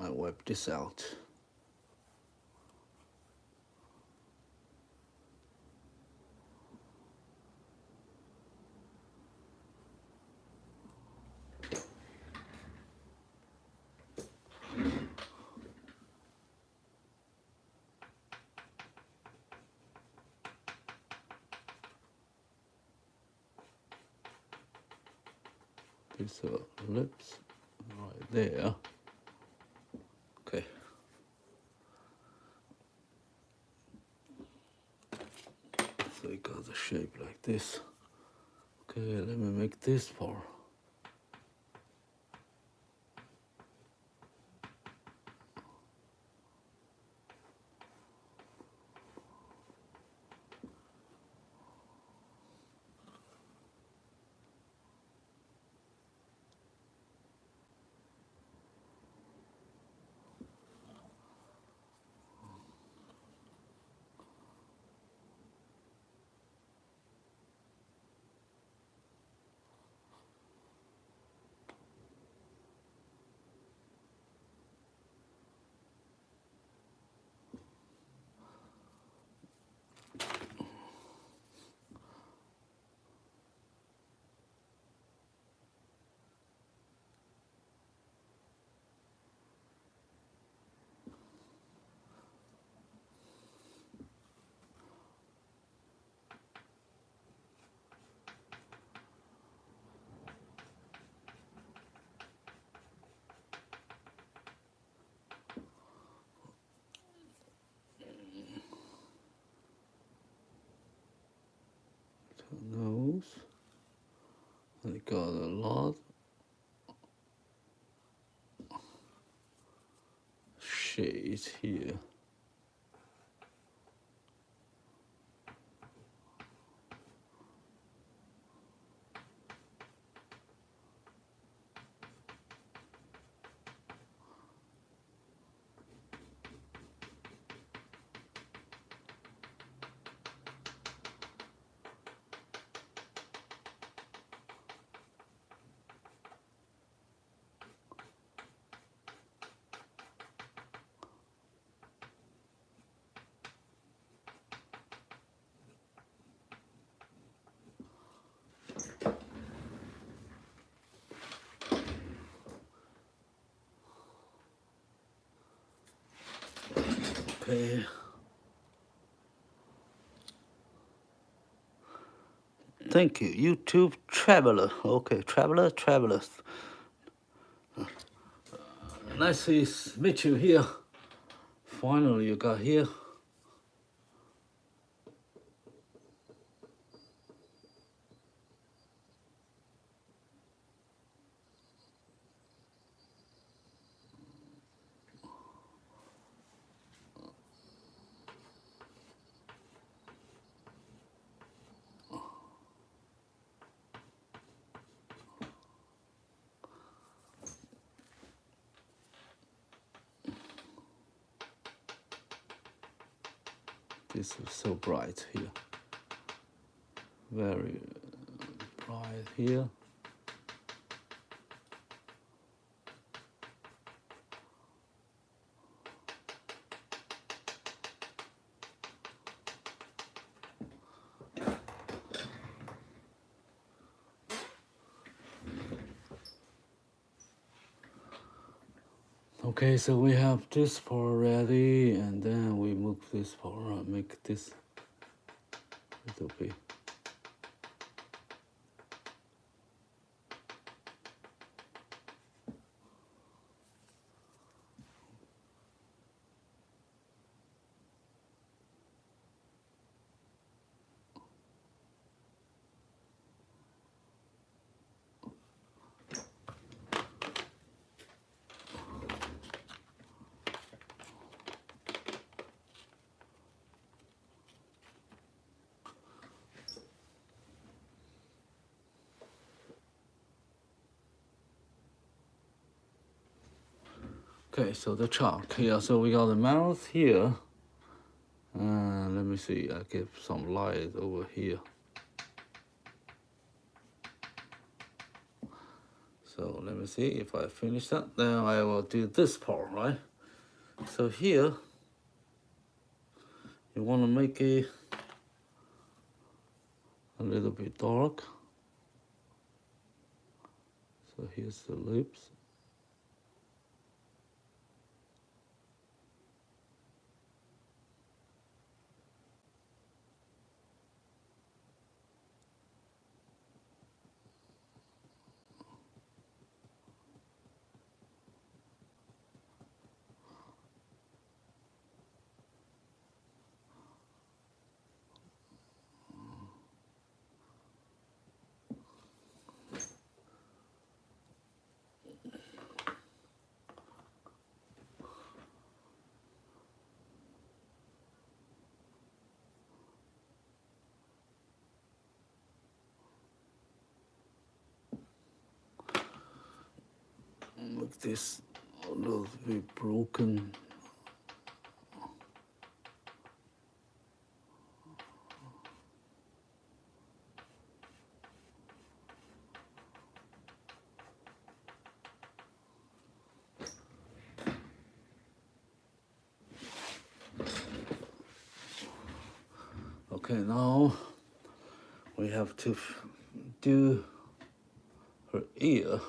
I wipe this out. These are lips right there. Okay. So it got the shape like this. Okay, let me make this part. shades here. Okay. Thank you, YouTube Traveler. Okay, Travelers. Nice to meet you here. Finally, you got here. This is so bright here. Very bright here. Okay, so we have this part ready, and then we move this part around, make this little bit. Okay, so the chalk here. So we got the mouth here. Let me see, I give some light over here. So let me see if I finish that. Then I will do this part, right? So here, you want to make it a little bit dark. So here's the lips. Make this a little bit broken. Okay, now we have to do her ear.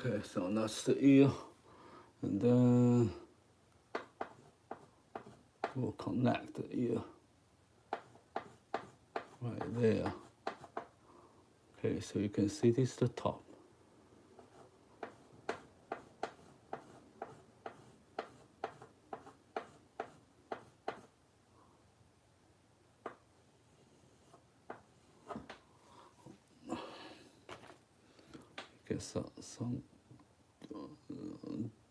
Okay, so that's the ear, and then we'll connect the ear right there. Okay, so you can see this is the top. Get some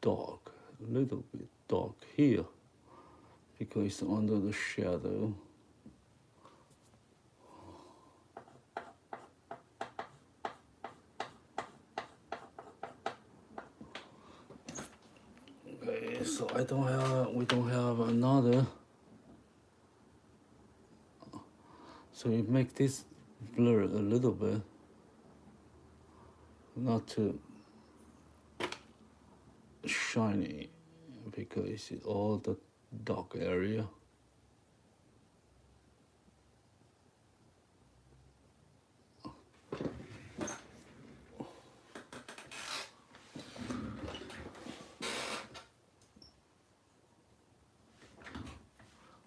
dark, a little bit dark here because it's under the shadow. Okay, so we don't have another. So you make this blur a little bit, not too shiny because it's all the dark area.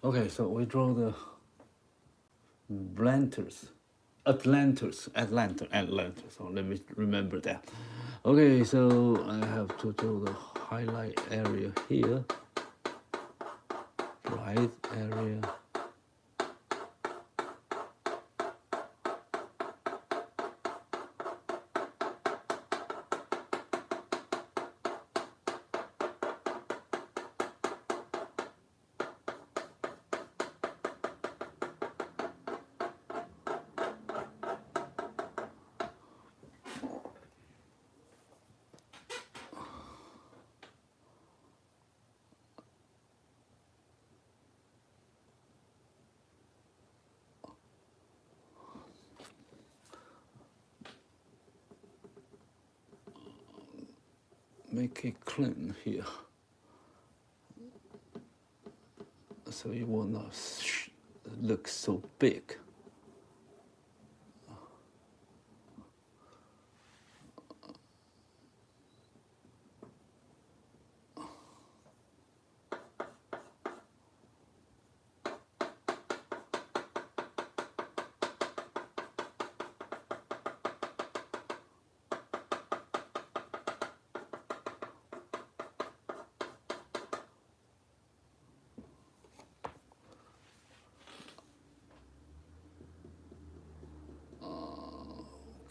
Okay, so we draw the Atlantis. So let me remember that. Okay, so I have to draw the highlight area here, bright area. Make it clean here, so it will not look so big.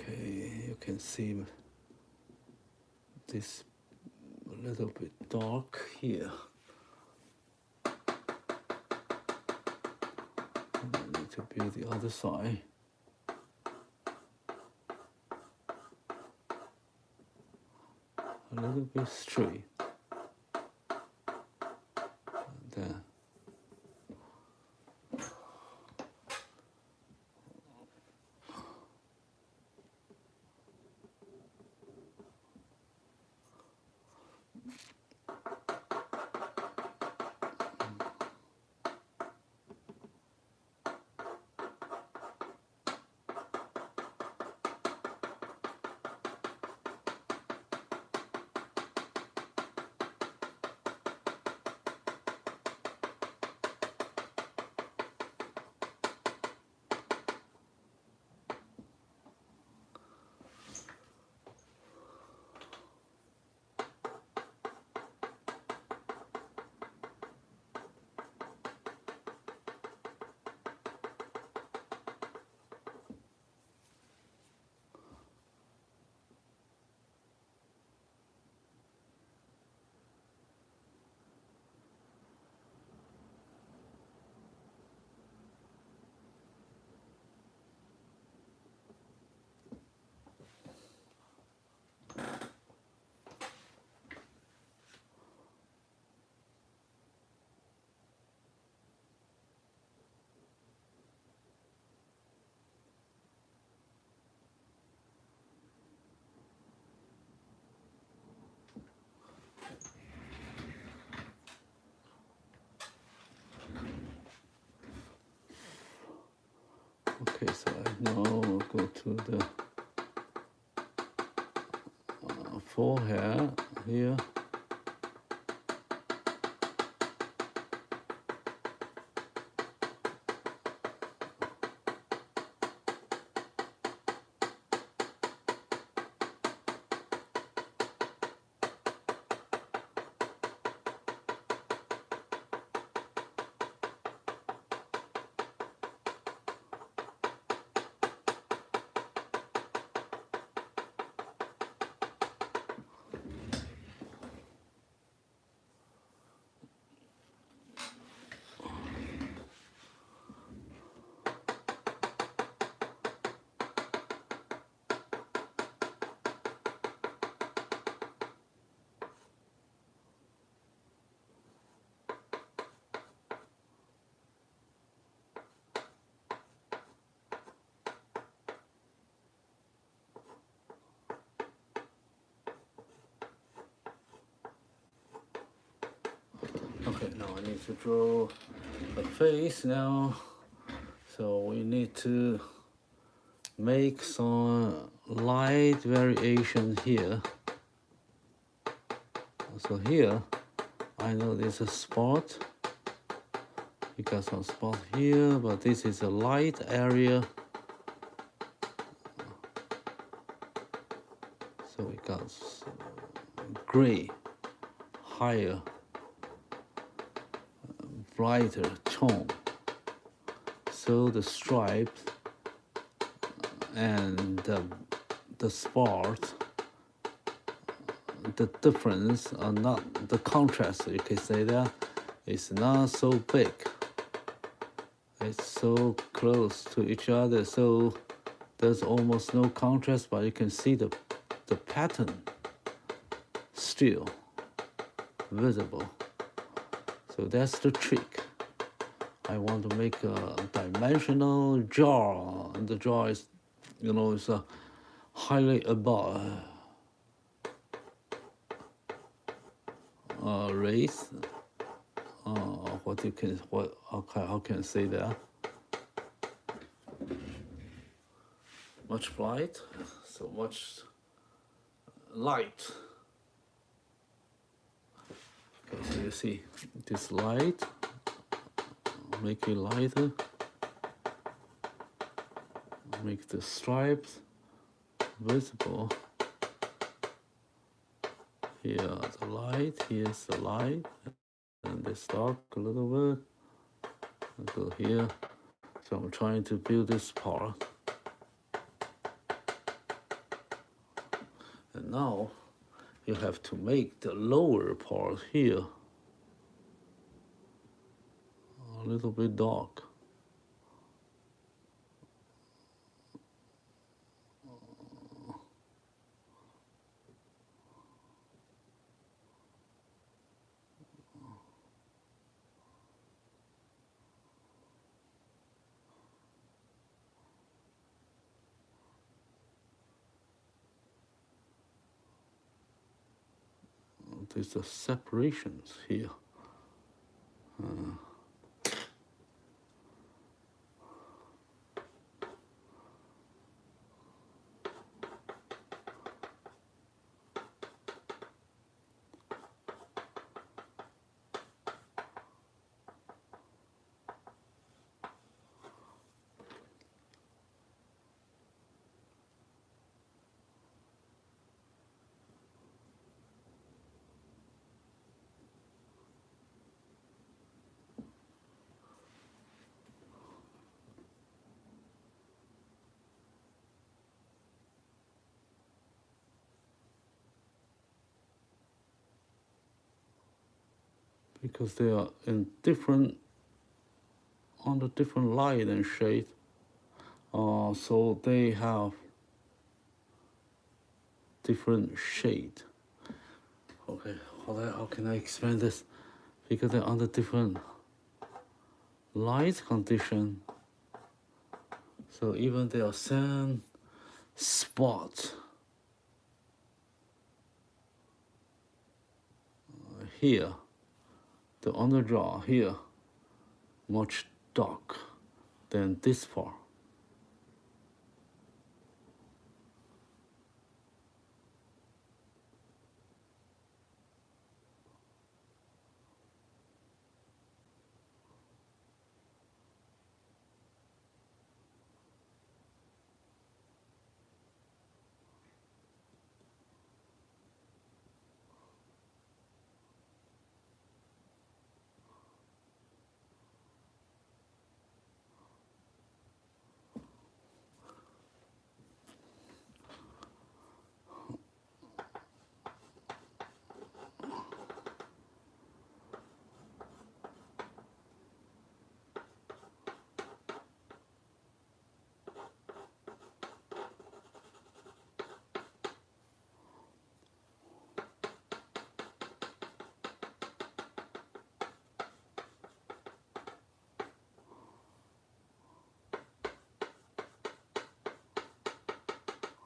You can see this a little bit dark here. And I need to be the other side. A little bit straight. And then okay, so I now go to the forehead here. Okay, now I need to draw a face now. So we need to make some light variation here. So here, I know there's a spot. We got some spot here, but this is a light area. So we got gray, higher, brighter tone. So the stripes and the spot, the difference are not, the contrast, you can say that, is not so big. It's so close to each other, so there's almost no contrast, but you can see the pattern still visible. So that's the trick. I want to make a dimensional jaw. And the jaw is, is highly above raised. How can I say that? Much bright, so much light. Okay, so you see this light, make it lighter, make the stripes visible. Here the light, here's the light, and this dark a little bit. I'll go here. So I'm trying to build this part. And now you have to make the lower part here a little bit dark. There's the separations here. Because they are in different, on the different light and shade, so they have different shade. Okay, how can I explain this? Because they're under different light condition, so even they are same spot here, the underjaw here, much dark than this part.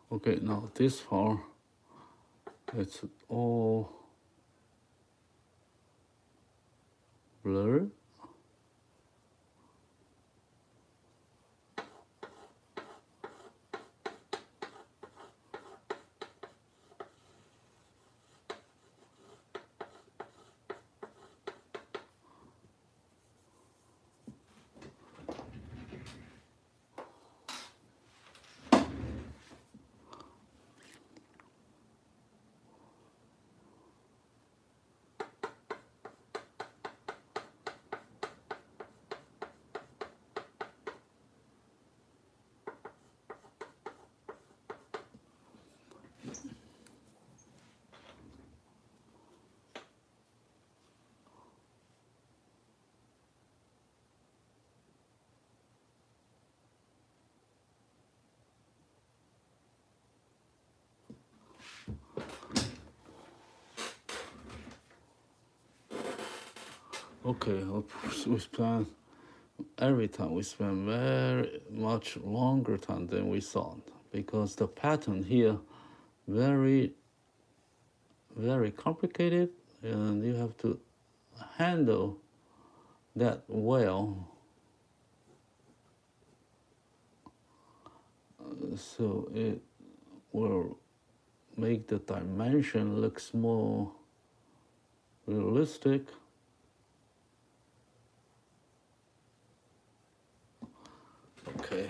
Okay, now this part, it's all blurred. Okay, we spend every time we spend very much longer time than we thought because the pattern here very complicated and you have to handle that well. So it will make the dimension looks more realistic. Okay.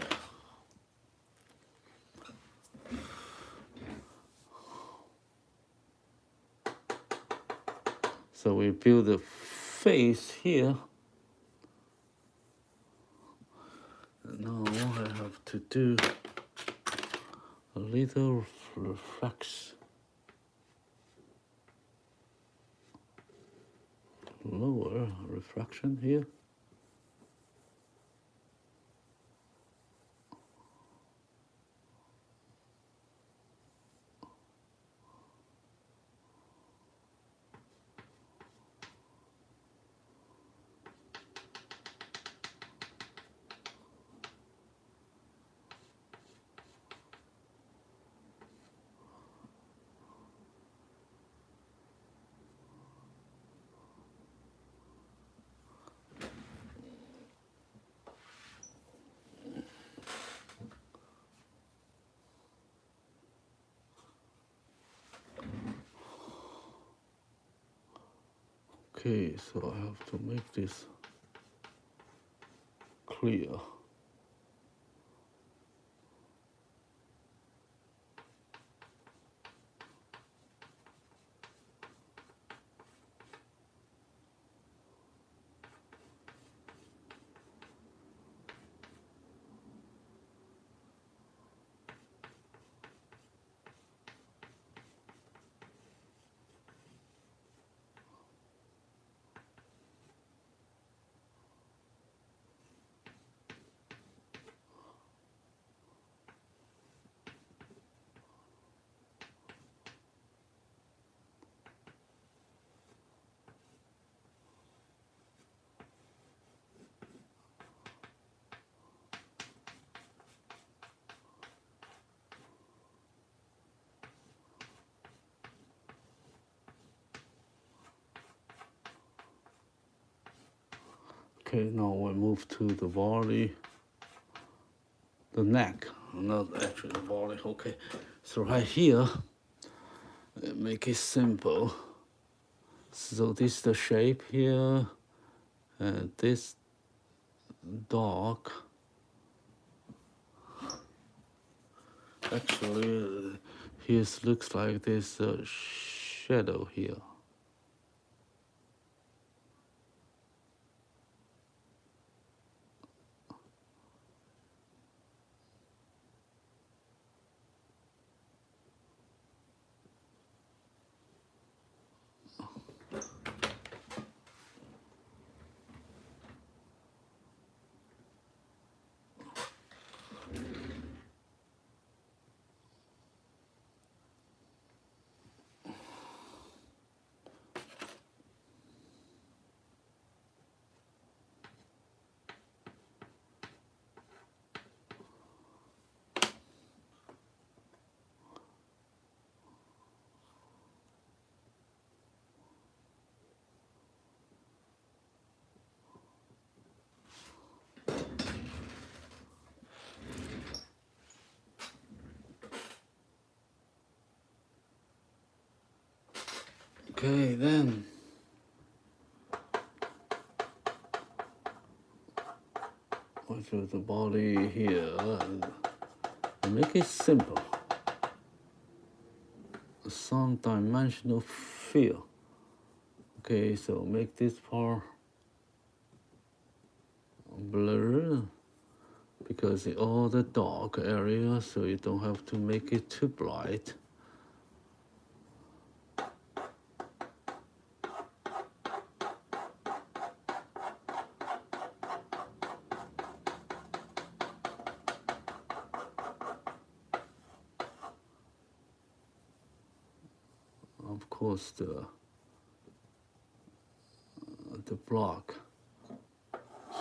So we build a face here. And now I have to do a little lower refraction here. Okay, so I have to make this clear. Okay, now we move to the body, the neck, not actually the body. Okay, so right here, make it simple. So this is the shape here, and this dog. Actually, here looks like this shadow here. Okay, then what's with the body here? Make it simple. Some dimensional fill. Okay, so make this part blur because in all the dark area, so you don't have to make it too bright. Of course, the block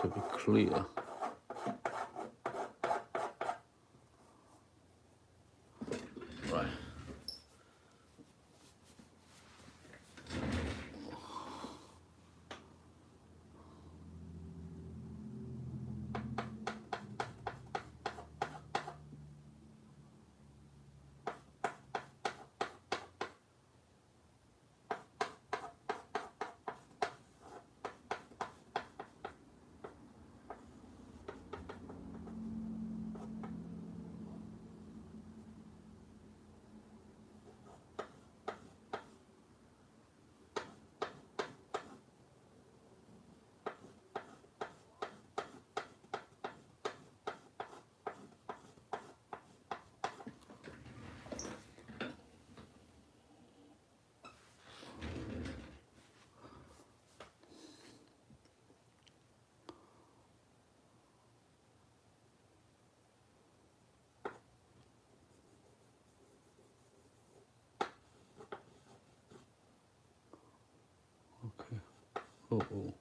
should be clear. Right. Okay. Oh.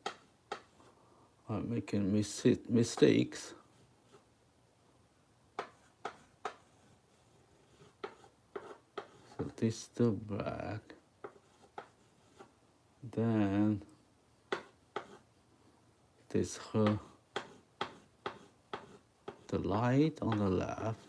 I'm making mistakes. So this is the black. Then this her the light on the left.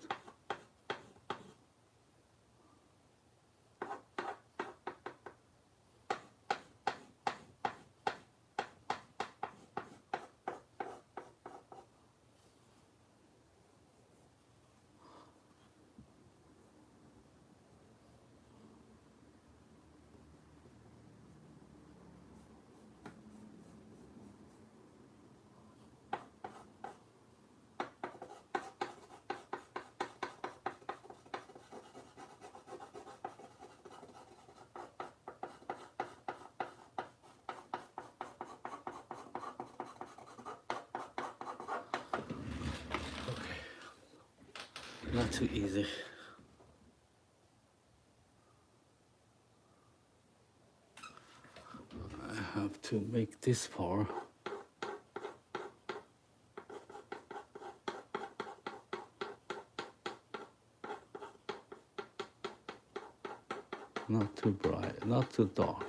Not too easy. I have to make this part. Not too bright, not too dark.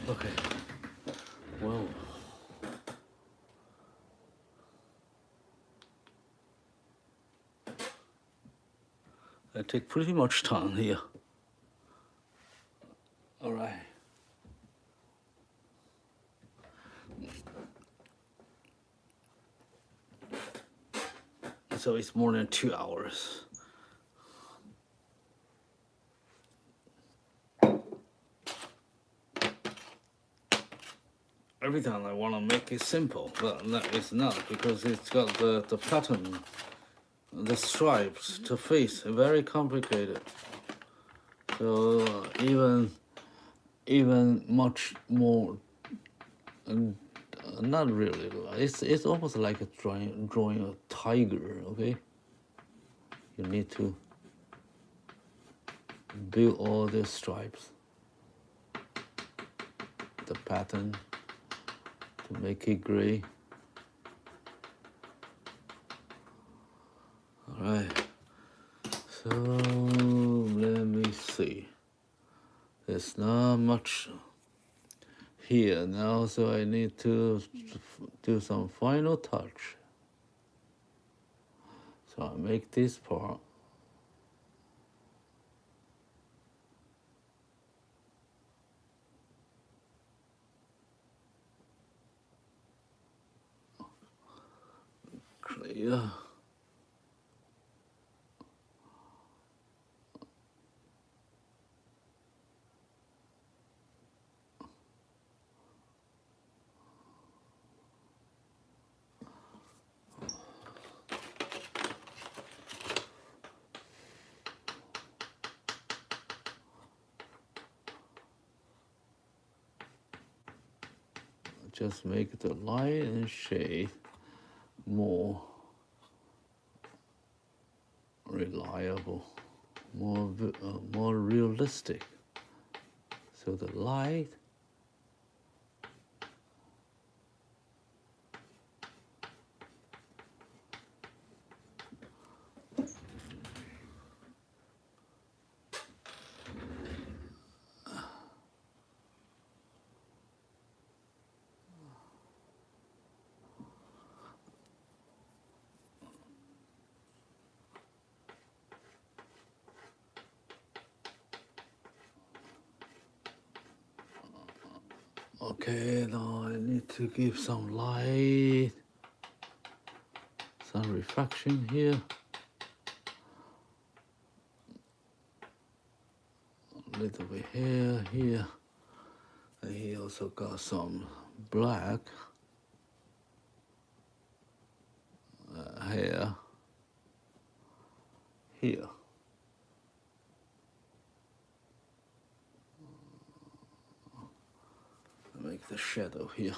Okay. Well, I take pretty much time here. All right. So it's more than 2 hours. Every time I want to make it simple, but no, it's not because it's got the pattern the stripes, the face, very complicated. So even much more, not really. It's almost like a drawing a tiger. Okay, you need to build all the stripes, the pattern to make it gray. All right. So let me see. There's not much here now, so I need to do some final touch. So I make this part. Clear. Just make the light and shade more reliable, more realistic. So the light okay, now I need to give some light, some reflection here. A little bit here. And he also got some black hair here. Make the shadow here.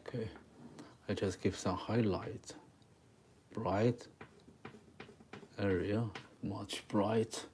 Okay, I just give some highlight, bright area, much bright.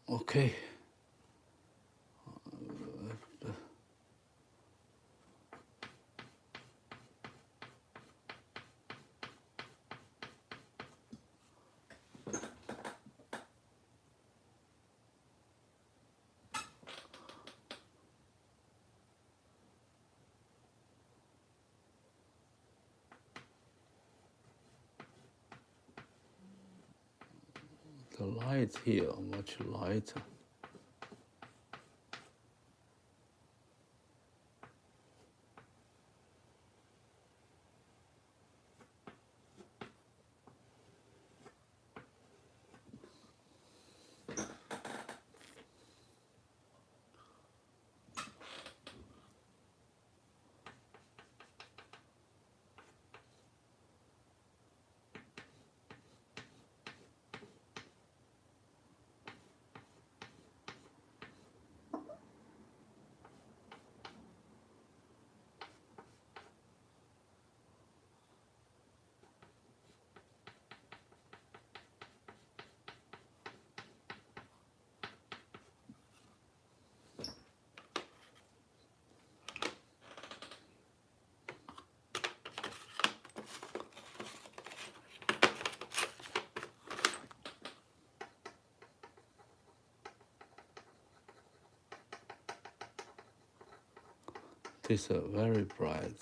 Okay. The light here much lighter. These are very bright.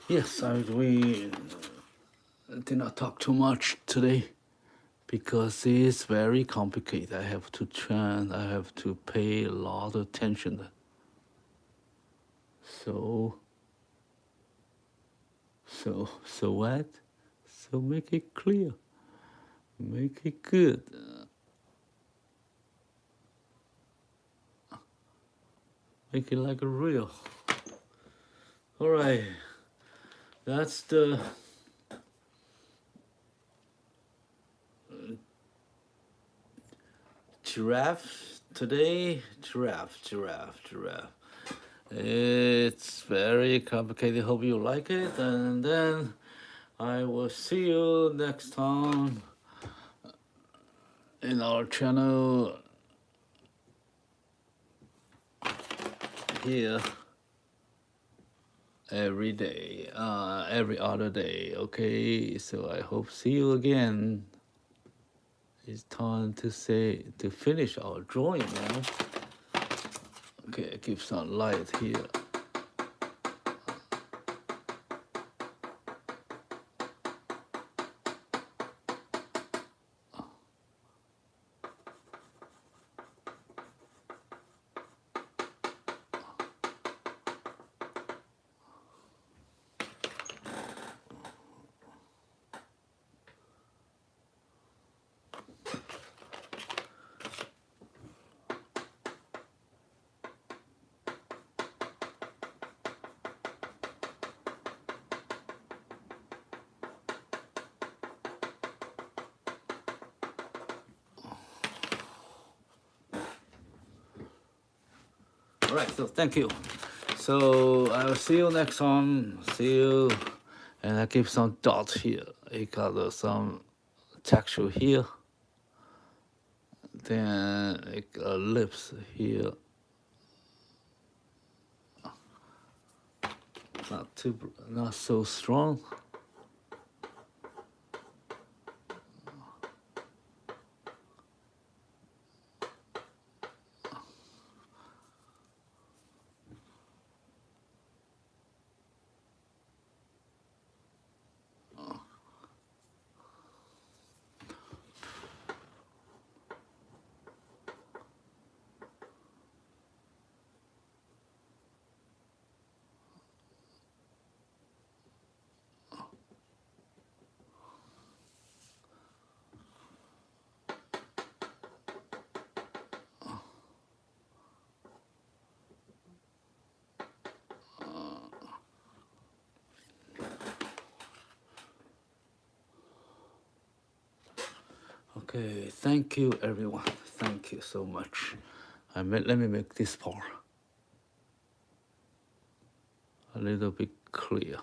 Yes, we did not talk too much today because it's very complicated. I have to train, I have to pay a lot of attention. So what? So make it clear, make it good. Make it like a real. All right, that's the giraffe today. Giraffe. It's very complicated. Hope you like it, and then I will see you next time in our channel here every day, every other day. Okay, so I hope see you again. It's time to finish our drawing now. Okay, I give some light here. All right, so thank you. So I will see you next time. See you. And I give some dots here. I got some texture here. Then I got lips here. Not so strong. Okay, thank you everyone. Thank you so much. Let me make this part a little bit clear.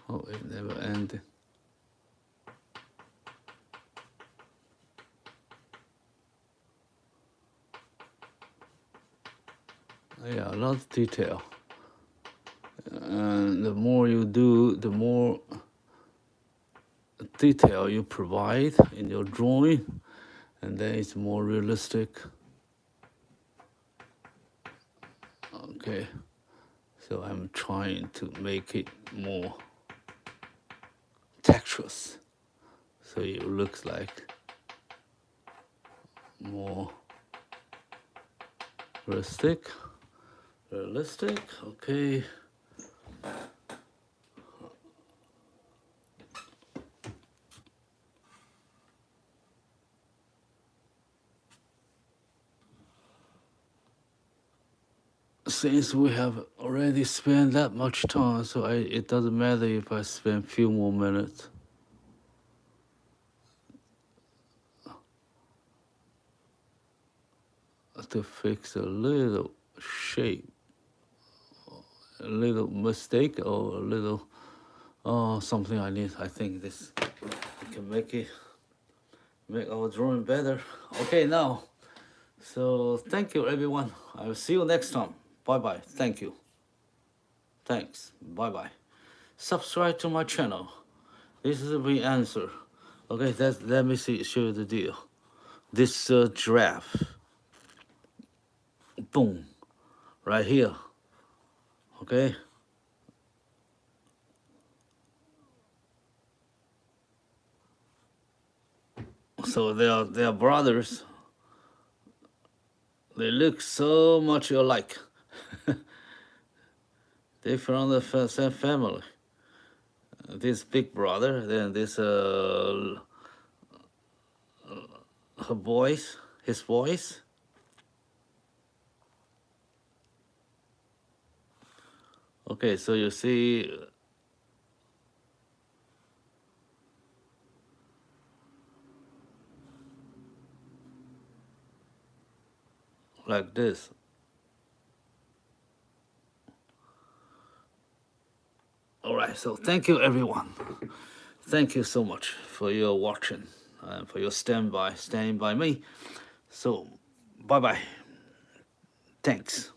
Oh, it never ended. Yeah, a lot of detail. And the more you do, the more detail you provide in your drawing, and then it's more realistic. Okay, so I'm trying to make it more texturous, so it looks like more realistic. Okay. Since we have already spent that much time, so it doesn't matter if I spend a few more minutes. To fix a little shape, a little mistake, or a little something I need. I think this can make our drawing better. Okay, now, so thank you everyone. I will see you next time. Bye bye. Thank you. Thanks. Bye bye. Subscribe to my channel. This is the answer. Okay, let me show you the deal. This giraffe. Boom. Right here. Okay. So they are brothers. They look so much alike. They're from the same family. This big brother, then this her boys, his boys. Okay, so you see like this. All right, so thank you everyone. Thank you so much for your watching and for your standing by me. So bye bye. Thanks.